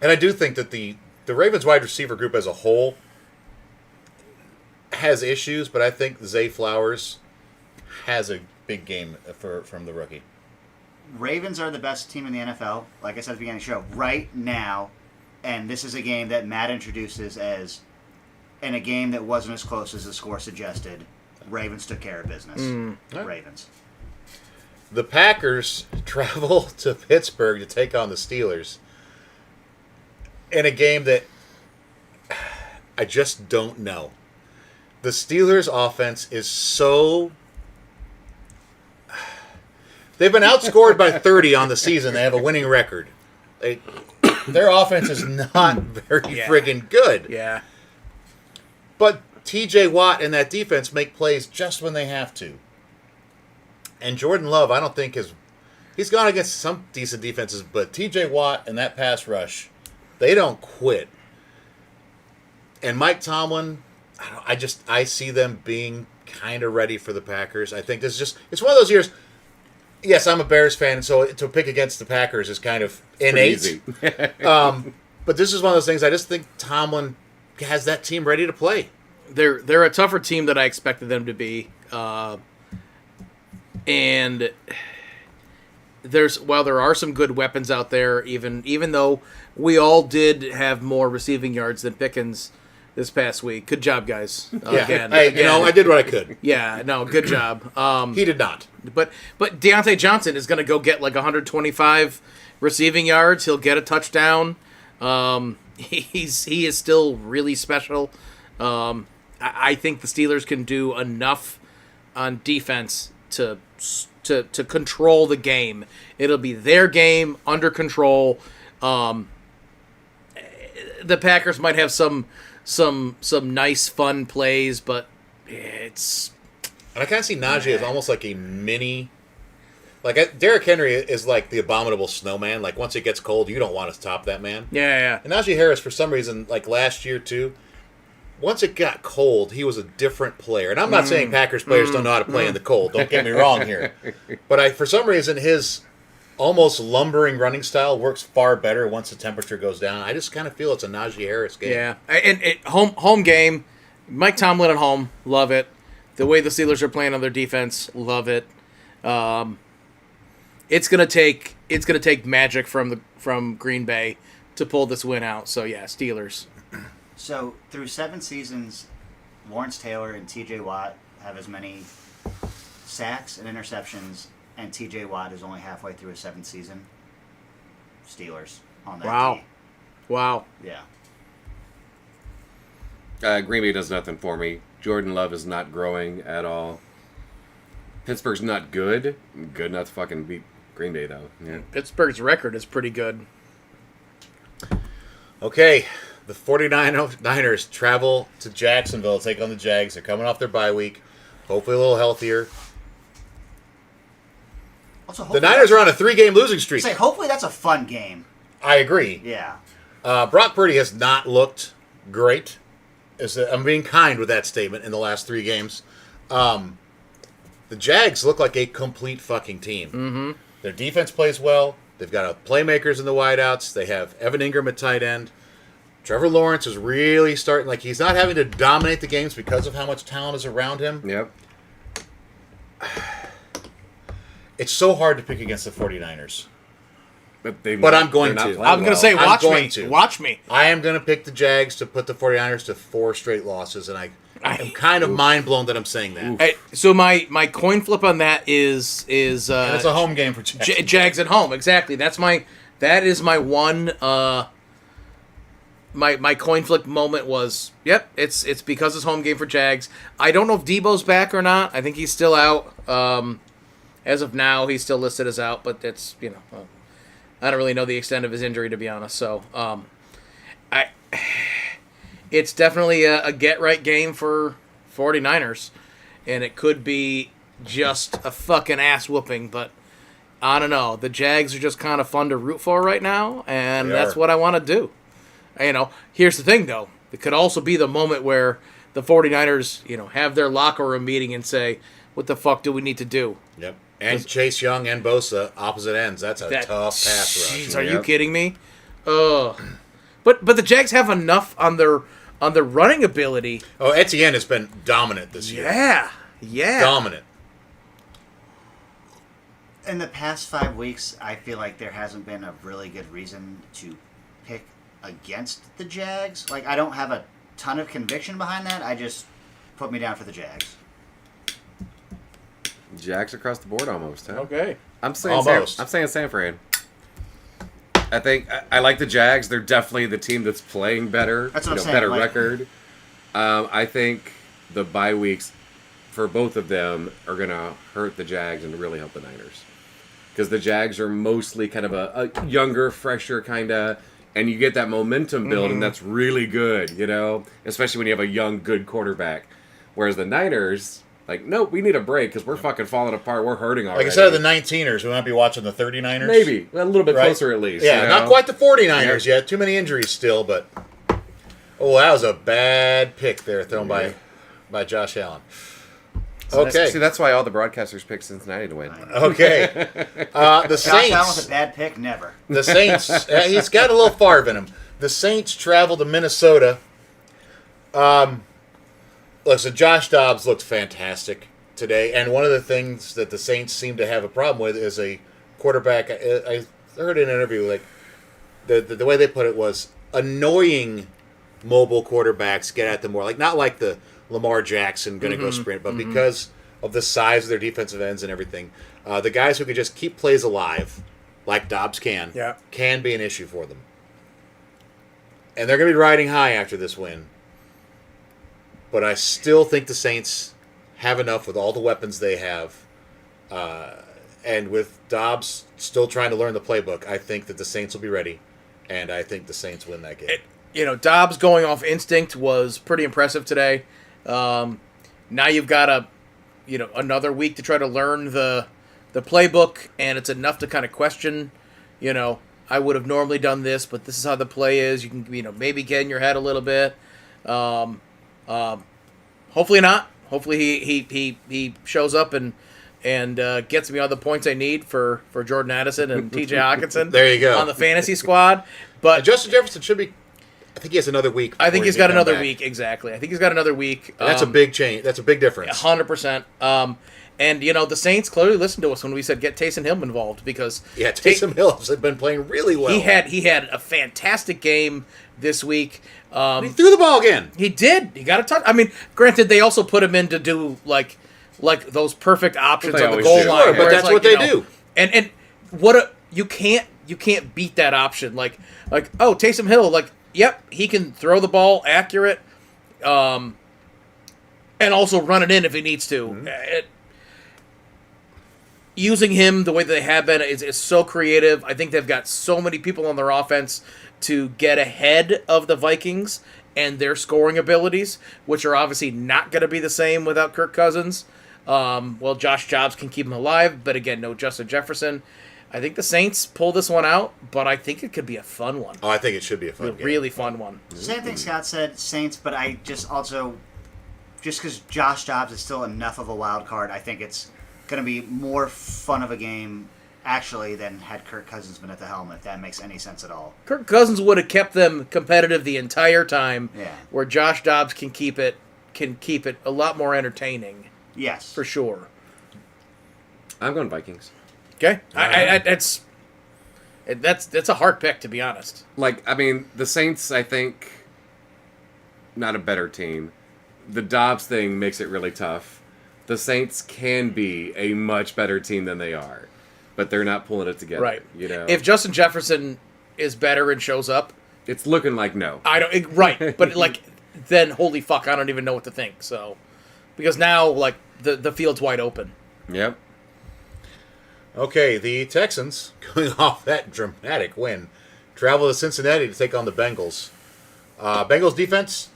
And I do think that the Ravens wide receiver group as a whole has issues, but I think Zay Flowers has a big game from the rookie. Ravens are the best team in the NFL, like I said at the beginning of the show, right now. And this is a game that Matt introduces as, in a game that wasn't as close as the score suggested, Ravens took care of business. Ravens. The Packers travel to Pittsburgh to take on the Steelers in a game that I just don't know. The Steelers' offense is so... They've been outscored by 30 on the season. They have a winning record. Their offense is not very friggin' good. Yeah. But T.J. Watt and that defense make plays just when they have to. And Jordan Love, I don't think he's gone against some decent defenses, but T.J. Watt and that pass rush, they don't quit. And Mike Tomlin, I see them being kind of ready for the Packers. I think this is just, it's one of those years. Yes, I'm a Bears fan, and so to pick against the Packers is kind of innate. But this is one of those things. I just think Tomlin has that team ready to play. They're a tougher team than I expected them to be, and while there are some good weapons out there, even though we all did have more receiving yards than Pickens this past week. Good job, guys. Again. I did what I could. Yeah, no, good job. He did not. But Deontay Johnson is going to go get like 125 receiving yards. He'll get a touchdown. He is still really special. I think the Steelers can do enough on defense to control the game. It'll be their game under control. The Packers might have some nice fun plays, but it's. And I kind of see Najee as almost like a mini. Like Derrick Henry is like the abominable snowman. Like once it gets cold, you don't want to top that man. Yeah. And Najee Harris, for some reason, like last year too, once it got cold, he was a different player. And I'm not saying Packers players don't know how to play in the cold. Don't get me wrong here. But for some reason, his almost lumbering running style works far better once the temperature goes down. I just kind of feel it's a Najee Harris game. Yeah, and home game, Mike Tomlin at home, love it. The way the Steelers are playing on their defense, love it. It's gonna take magic from Green Bay to pull this win out. So yeah, Steelers. So through 7 seasons, Lawrence Taylor and T.J. Watt have as many sacks and interceptions, and T.J. Watt is only halfway through his 7th season. Steelers on that. Wow. Tee. Wow. Yeah. Green Bay does nothing for me. Jordan Love is not growing at all. Pittsburgh's not good. Good enough to fucking beat Green Bay, though. Yeah. Pittsburgh's record is pretty good. Okay, the 49ers travel to Jacksonville to take on the Jags. They're coming off their bye week. Hopefully a little healthier. Also, The Niners are on a 3-game losing streak. hopefully that's a fun game. I agree. Yeah. Brock Purdy has not looked great. I'm being kind with that statement in the last 3 games. The Jags look like a complete fucking team. Mm-hmm. Their defense plays well. They've got playmakers in the wideouts. They have Evan Ingram at tight end. Trevor Lawrence is really starting. Like, he's not having to dominate the games because of how much talent is around him. Yep. It's so hard to pick against the 49ers. But I'm going to. I'm going to say, I'm watch going me. to. Watch me. I am going to pick the Jags to put the 49ers to 4 straight losses, and I'm kind of mind blown that I'm saying that. Hey, so my coin flip on that is And it's a home game for Jags. Jags at home. Exactly. That is my one. My coin flip moment was, yep, it's because it's home game for Jags. I don't know if Debo's back or not. I think he's still out. As of now, he's still listed as out, but it's I don't really know the extent of his injury, to be honest. So, it's definitely a get-right game for 49ers, and it could be just a fucking ass-whooping, but I don't know. The Jags are just kind of fun to root for right now, and They that's are. what I want to do. Here's the thing, though. It could also be the moment where the 49ers, have their locker room meeting and say, what the fuck do we need to do? Yep. And Chase Young and Bosa, opposite ends. That's a tough pass rush. Jeez, are you Yep. kidding me? Ugh. But the Jags have enough on their running ability. Oh, Etienne has been dominant this year. Yeah. Dominant. In the past 5 weeks, I feel like there hasn't been a really good reason to pick against the Jags. Like, I don't have a ton of conviction behind that. I just put me down for the Jags. Jags across the board almost, huh? Okay. I'm saying Almost. I'm saying San Fran. I think I like the Jags. They're definitely the team that's playing better. That's what I'm saying, Better like- record. I think the bye weeks for both of them are gonna hurt the Jags and really help the Niners, because the Jags are mostly kind of a younger, fresher kind of, and you get that momentum build, and that's really good, especially when you have a young, good quarterback. Whereas the Niners, like, no, we need a break because we're fucking falling apart. We're hurting already. Like instead of the 19ers, we might be watching the 39ers. Maybe a little bit Right? closer at least. Yeah, you not know? quite the 49ers yet. Too many injuries still, but oh, that was a bad pick there thrown by Josh Allen. Okay. See, that's why all the broadcasters pick Cincinnati to win. Okay. The Josh Allen with Saints. a bad pick? Never. The Saints. He's got a little Favre in him. The Saints travel to Minnesota. Listen, Josh Dobbs looked fantastic today, and one of the things that the Saints seem to have a problem with is a quarterback. I heard in an interview, like the way they put it was annoying mobile quarterbacks get at them more, like not like the Lamar Jackson going to go sprint, but because of the size of their defensive ends and everything, the guys who can just keep plays alive, like Dobbs can be an issue for them. And they're going to be riding high after this win. But I still think the Saints have enough with all the weapons they have. And with Dobbs still trying to learn the playbook, I think that the Saints will be ready. And I think the Saints win that game. Dobbs going off instinct was pretty impressive today. Now you've got another week to try to learn the playbook, and it's enough to kind of question, I would have normally done this, but this is how the play is. You can, maybe get in your head a little bit. Hopefully not. Hopefully he shows up and gets me all the points I need for Jordan Addison and T.J. Hawkinson. There you go. On the fantasy squad. But Justin Jefferson should be. I think he has another week. I think before he's he got can another come back. week, exactly. I think he's got another week. And that's a big change. That's a big difference. 100%. And, the Saints clearly listened to us when we said get Taysom Hill involved because... Yeah, Taysom Hill has been playing really well. He had a fantastic game this week. He threw the ball again. He did. He got a touch. I mean, granted, they also put him in to do, like those perfect options They on the always goal do. line. Sure, but where it's that's like, what they do. And you can't beat that option. Like Taysom Hill, yep, he can throw the ball accurate, and also run it in if he needs to. Using him the way that they have been is so creative. I think they've got so many people on their offense to get ahead of the Vikings and their scoring abilities, which are obviously not going to be the same without Kirk Cousins. Josh Jacobs can keep him alive, but again, no Justin Jefferson. I think the Saints pull this one out, but I think it could be a fun one. Oh, I think it should be a fun game. Really fun one. Same thing Scott said, Saints, but I just because Josh Dobbs is still enough of a wild card, I think it's going to be more fun of a game, actually, than had Kirk Cousins been at the helm, if that makes any sense at all. Kirk Cousins would have kept them competitive the entire time, Yeah. where Josh Dobbs can keep it a lot more entertaining, Yes. for sure. I'm going Vikings. Okay, that's a hard pick, to be honest. The Saints, I think, not a better team. The Dobbs thing makes it really tough. The Saints can be a much better team than they are, but they're not pulling it together. Right. If If Justin Jefferson is better and shows up, it's looking like no. I don't. Right, but then holy fuck, I don't even know what to think. So, because now the field's wide open. Yep. Okay, the Texans, going off that dramatic win, travel to Cincinnati to take on the Bengals. Bengals defense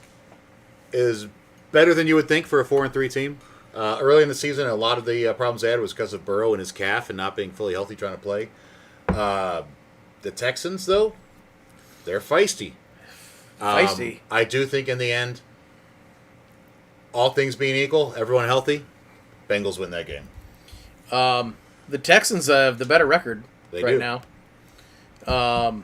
is better than you would think for a 4-3 team. Early in the season, a lot of the problems they had was because of Burrow and his calf and not being fully healthy trying to play. The Texans, though, they're feisty. Feisty. I do think in the end, all things being equal, everyone healthy, Bengals win that game. The Texans have the better record They right do. now,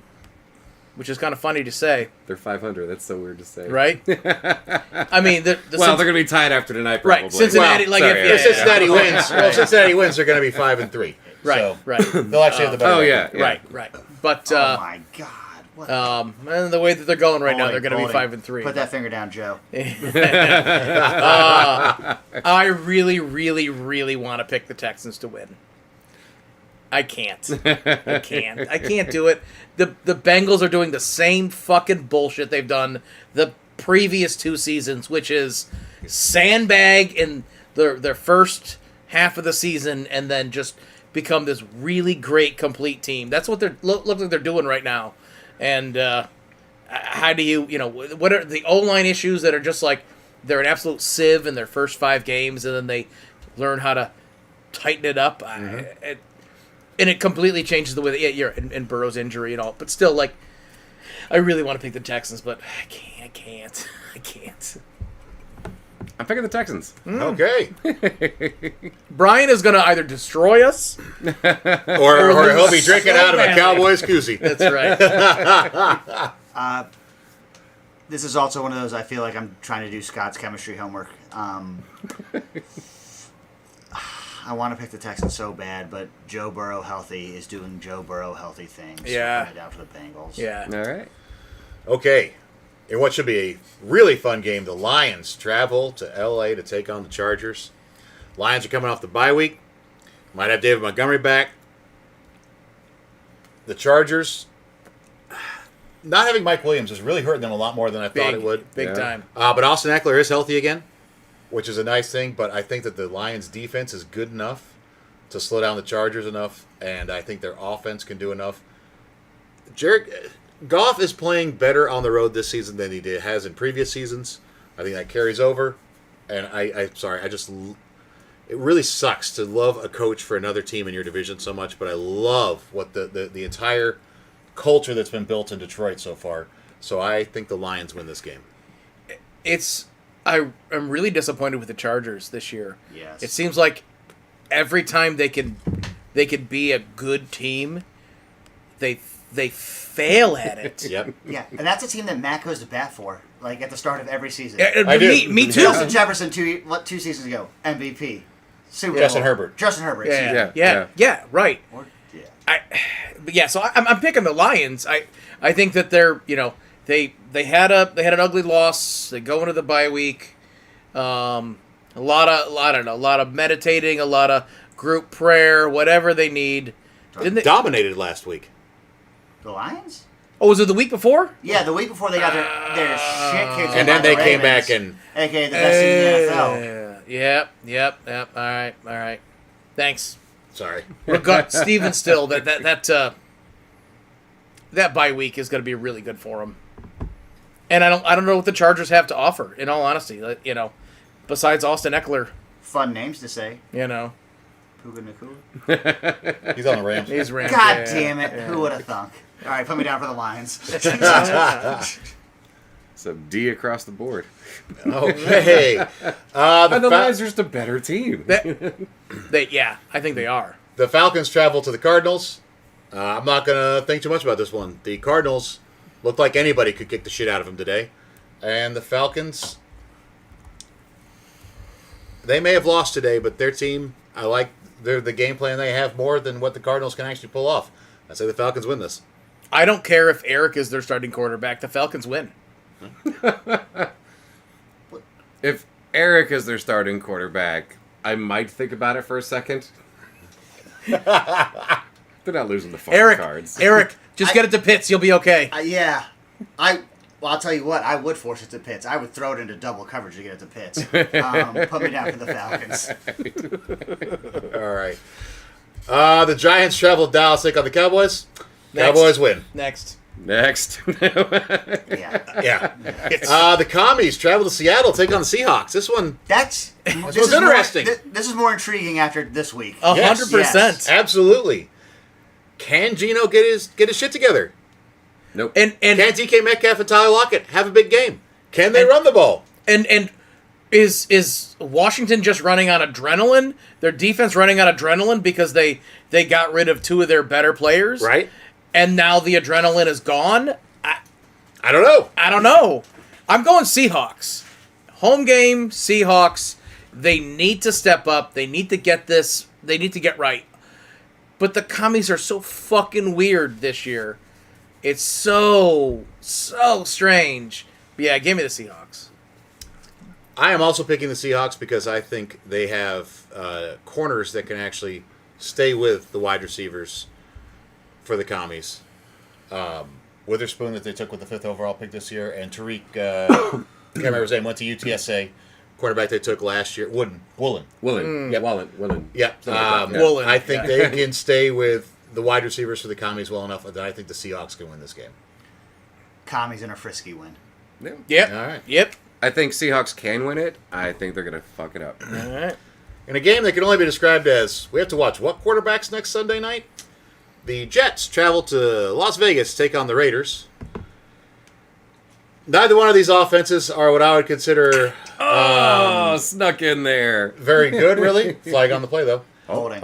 which is kind of funny to say, They're 500. That's so weird to say. right? I mean, They're going to be tied after tonight, probably. Right, Cincinnati, If Cincinnati yeah. wins, Cincinnati wins, they're going to be 5-3. Right, So right. they'll actually have the better Oh, record. yeah. Right. But Oh my God! What? and the way that they're going right now, they're going to be Holding. 5-3. Put that finger down, Joe. I really, really, really want to pick the Texans to win. I can't. I can't do it. The Bengals are doing the same fucking bullshit they've done the previous 2 seasons, which is sandbag in their first half of the season and then just become this really great complete team. That's what they're look like they're doing right now. And how do you what are the O-line issues that are just like they're an absolute sieve in their first 5 games and then they learn how to tighten it up. And it completely changes the way that you're in Burrow's injury and all. But still, like, I really want to pick the Texans, but I can't. I'm picking the Texans. Okay. Brian is going to either destroy us. Or he'll be drinking out of a badly. Cowboys koozie. That's right. This is also one of those I feel like I'm trying to do Scott's chemistry homework. I want to pick the Texans so bad, but Joe Burrow healthy is doing Joe Burrow healthy things. Yeah. So put it down for the Bengals. Yeah. All right. Okay. In what should be a really fun game, the Lions travel to L.A. to take on the Chargers. Lions are coming off the bye week. Might have David Montgomery back. The Chargers, not having Mike Williams is really hurting them a lot more than I thought it would. Big Yeah. time. But Austin Eckler is healthy again, which is a nice thing. But I think that the Lions' defense is good enough to slow down the Chargers enough, and I think their offense can do enough. Goff is playing better on the road this season than he has in previous seasons. I think that carries over. And it really sucks to love a coach for another team in your division so much, but I love what the entire culture that's been built in Detroit so far. So I think the Lions win this game. I'm really disappointed with the Chargers this year. Yes. It seems like every time they can be a good team, they fail at it. Yep. Yeah, and that's a team that Matt goes to bat for, like at the start of every season. I do. Me too. Justin Jefferson, two seasons ago, MVP. Super Justin Bowl. Herbert. Justin Herbert. excuse me. Yeah, right. Yeah. But yeah, so I'm picking the Lions. I think that they're they had an ugly loss. They go into the bye week. A lot of meditating, a lot of group prayer, whatever they need. Didn't they? Dominated last week. The Lions? Oh, was it the week before? Yeah, the week before they got their shit kicked And by then the they came Ravens, back and aka the best team in the NFL. Yep. All right. Thanks. sorry. Steven still that bye week is going to be really good for him. And I don't know what the Chargers have to offer. In all honesty, besides Austin Eckler, Fun names to say. Puka Nakua. He's on the Rams. he's Rams. God yeah, damn it. yeah. Who would have thunk? All right, put me down for the Lions. So D across the board. Okay. And the The, Lions are just a better team. I think they are. the Falcons travel to the Cardinals. I'm not going to think too much about this one. The Cardinals looked like anybody could kick the shit out of them today. And the Falcons, they may have lost today, but their team, I like the game plan they have more than what the Cardinals can actually pull off. I say the Falcons win this. I don't care if Eric is their starting quarterback. The Falcons win. If Eric is their starting quarterback, I might think about it for a second. They're not losing the fucking cards. Eric, just get it to Pitts. You'll be okay. Yeah. I'll tell you what, I would force it to Pitts. I would throw it into double coverage to get it to Pitts. Put me down for the Falcons. All right. The Giants travel to Dallas, take on the Cowboys. Next. Cowboys win. Next. Next. Yeah. Yeah. The Commies travel to Seattle, take on the Seahawks. This one, This was is interesting. This is more intriguing after this week. 100%. Yes. absolutely. Can Geno get his shit together? Nope. And Can DK Metcalf and Tyler Lockett have a big game? Can they And- run the ball? And is Washington just running on adrenaline? Their defense running on adrenaline because they got rid of two of their better players, Right? and now the adrenaline is gone. I don't know. I don't know. I'm going Seahawks. Home game, Seahawks. They need to step up. They need to get this. They need to get right. But the commies are so fucking weird this year. It's so strange. But yeah, give me the Seahawks. I am also picking the Seahawks because I think they have corners that can actually stay with the wide receivers for the commies. Witherspoon that they took with the 5th overall pick this year, and Tariq, can't remember his name, went to UTSA. Quarterback they took last year, Woolen. Yep. Woolen. Yep. Something like that. Woolen. I think they can stay with the wide receivers for the commies well enough that I think the Seahawks can win this game. Commies and a frisky win. Yeah. Yep. All right. Yep. I think Seahawks can win it. I think they're going to fuck it up. All right. In a game that can only be described as, we have to watch what quarterbacks next Sunday night? The Jets travel to Las Vegas to take on the Raiders. Neither one of these offenses are what I would consider Snuck in there. very good, really. Flag on the play, though. Holding.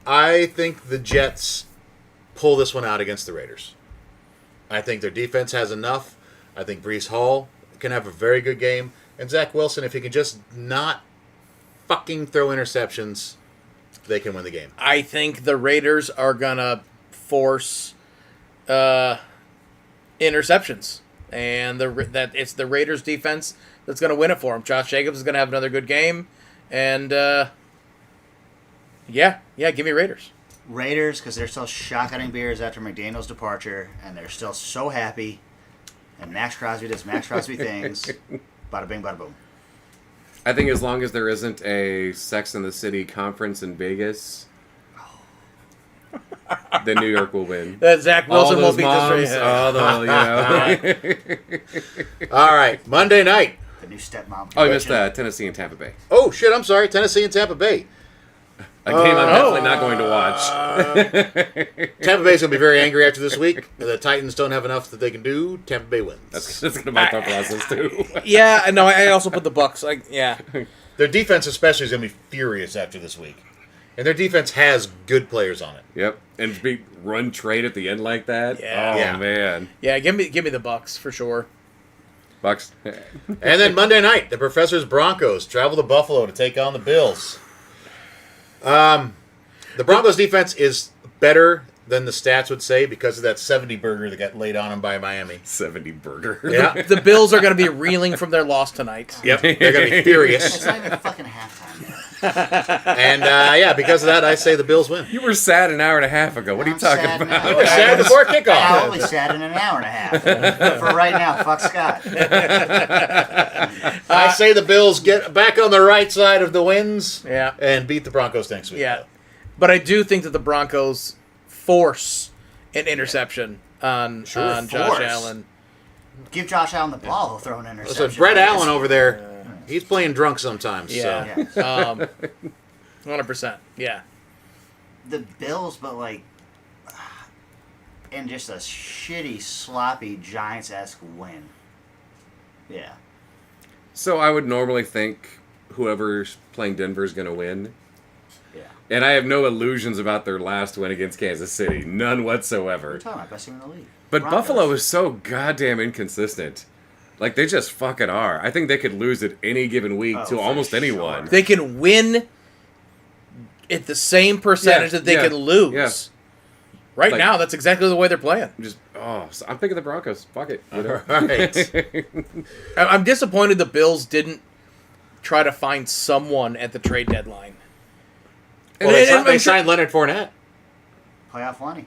I think the Jets pull this one out against the Raiders. I think their defense has enough. I think Breece Hall can have a very good game. And Zach Wilson, if he can just not fucking throw interceptions, they can win the game. I think the Raiders are gonna force interceptions, and that it's the Raiders defense that's gonna win it for them. Josh Jacobs is gonna have another good game, and yeah, give me Raiders. Raiders, because they're still shotgunning beers after McDaniel's departure, and they're still so happy. And Max Crosby does Max Crosby things. Bada bing, bada boom. I think as long as there isn't a Sex and the City conference in Vegas, then New York will win. That Zach Wilson All won't those beat moms, this all the, All right, Monday night. The new stepmom. Oh, you missed Tennessee and Tampa Bay. Oh, shit, I'm sorry. Tennessee and Tampa Bay. A game I'm definitely not going to watch. Tampa Bay's going to be very angry after this week. The Titans don't have enough that they can do. Tampa Bay wins. That's going to be my thought process, too. Yeah, no, I also put the Bucks. Yeah, Their defense especially is going to be furious after this week. And their defense has good players on it. Yep. And to be run trade at the end like that? Yeah. Oh, Yeah. man. yeah. Give me the Bucks for sure. Bucks. And then Monday night, the Professor's Broncos travel to Buffalo to take on the Bills. The Broncos defense is better than the stats would say because of that 70 burger that got laid on them by Miami. 70 burger. Yeah. The Bills are going to be reeling from their loss tonight. Yep. They're going to be It's furious. not even fucking halftime yet. And, yeah, because of that, I say the Bills win. You were sad an hour and a half ago. What are you I'm talking sad about? now. You were sad before I'll kickoff. only sad in an hour and a half. For right now, fuck Scott. I say the Bills get back on the right side of the wins Yeah. and beat the Broncos next week. Yeah, but I do think that the Broncos force an interception on Josh force. Allen. Give Josh Allen the ball, he'll throw an interception. So Brett Allen over there, he's playing drunk sometimes. Yeah, So. 100%. Yeah, The Bills, but like, in just a shitty, sloppy, Giants-esque win. Yeah. So I would normally think whoever's playing Denver is going to win. Yeah. And I have no illusions about their last win against Kansas City. None What are whatsoever. you talking about? Best team in the league. But Broncos. Buffalo is so goddamn inconsistent. Like, they just fucking are. I think they could lose at any given week Oh, to for almost sure. anyone. they can win at the same percentage Yeah, that they yeah, can lose. yeah. Right Like- now, that's exactly the way they're playing. So I'm picking the Broncos. Fuck it. You know? All right. I'm disappointed the Bills didn't try to find someone at the trade deadline. Well, And- and they I'm sure- signed Leonard Fournette. Playoff Lenny.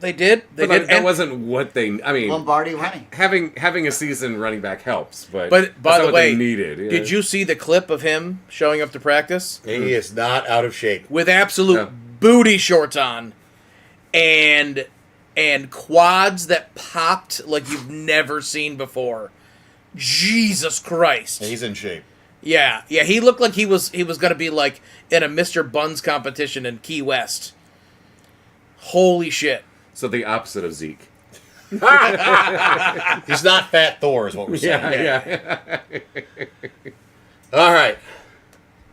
They did. They But like, did. that and- wasn't what they. I mean, Lombardi Lenny. having a season running back helps, but But by that's the not what way, they needed. Yeah. did you see the clip of him showing up to practice He is not out of shape. with absolute No. booty shorts on and quads that popped like you've never seen before? Jesus Christ! He's in shape. Yeah, he looked like he was going to be like in a Mr. Buns competition in Key West. Holy shit! So the opposite of Zeke. He's not Fat Thor, is what we're saying. Yeah. All right.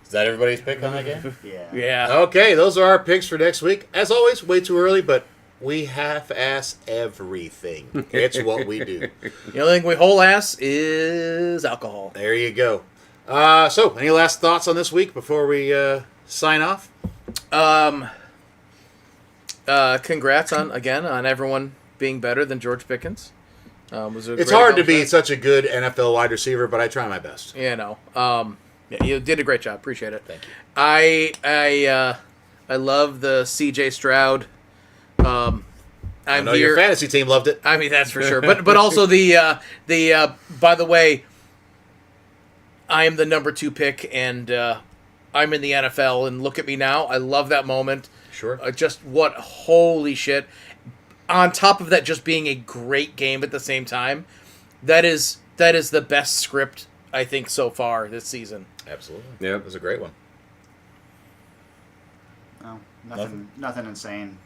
Is that everybody's pick on that game? Yeah. Yeah. Okay, those are our picks for next week. As always, way too early, but we half-ass everything. It's what we do. The only thing we whole ass is alcohol. There you go. So, any last thoughts on this week before we sign off? congrats on everyone being better than George Pickens. It's hard to be such a good NFL wide receiver, but I try my best. Yeah, you did a great job. Appreciate it. Thank you. I love the C.J. Stroud. I know your fantasy team loved it. I mean, that's for sure. But also the by the way, I am the number 2 pick, and I'm in the NFL, and look at me now. I love that moment. Sure. Holy shit. On top of that, just being a great game at the same time, that is the best script, I think, so far this season. Absolutely. Yep. It was a great one. No, nothing insane.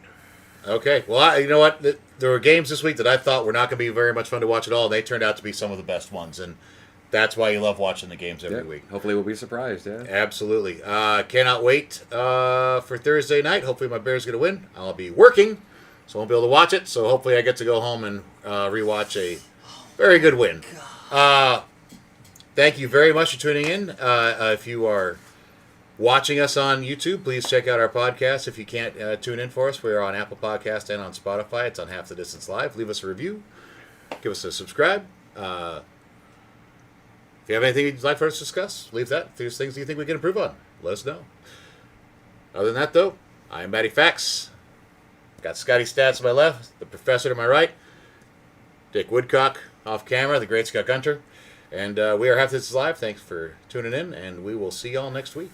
Okay. Well, you know what? There were games this week that I thought were not going to be very much fun to watch at all. And they turned out to be some of the best ones, and that's why you love watching the games every week. Hopefully we'll be surprised, yeah. Absolutely. Cannot wait for Thursday night. Hopefully my Bears going to win. I'll be working, so I won't be able to watch it. So hopefully I get to go home and rewatch a very good win. Thank you very much for tuning in. If you are watching us on YouTube, please check out our podcast. If you can't tune in for us, we are on Apple Podcast and on Spotify. It's on Half the Distance Live. Leave us a review. Give us a subscribe. If you have anything you'd like for us to discuss, leave that. If there's things you think we can improve on, let us know. Other than that, though, I am Matty Fax. Got Scotty Stats to my left, the professor to my right, Dick Woodcock off camera, the great Scott Gunter. And we are Half This Live. Thanks for tuning in, and we will see y'all next week.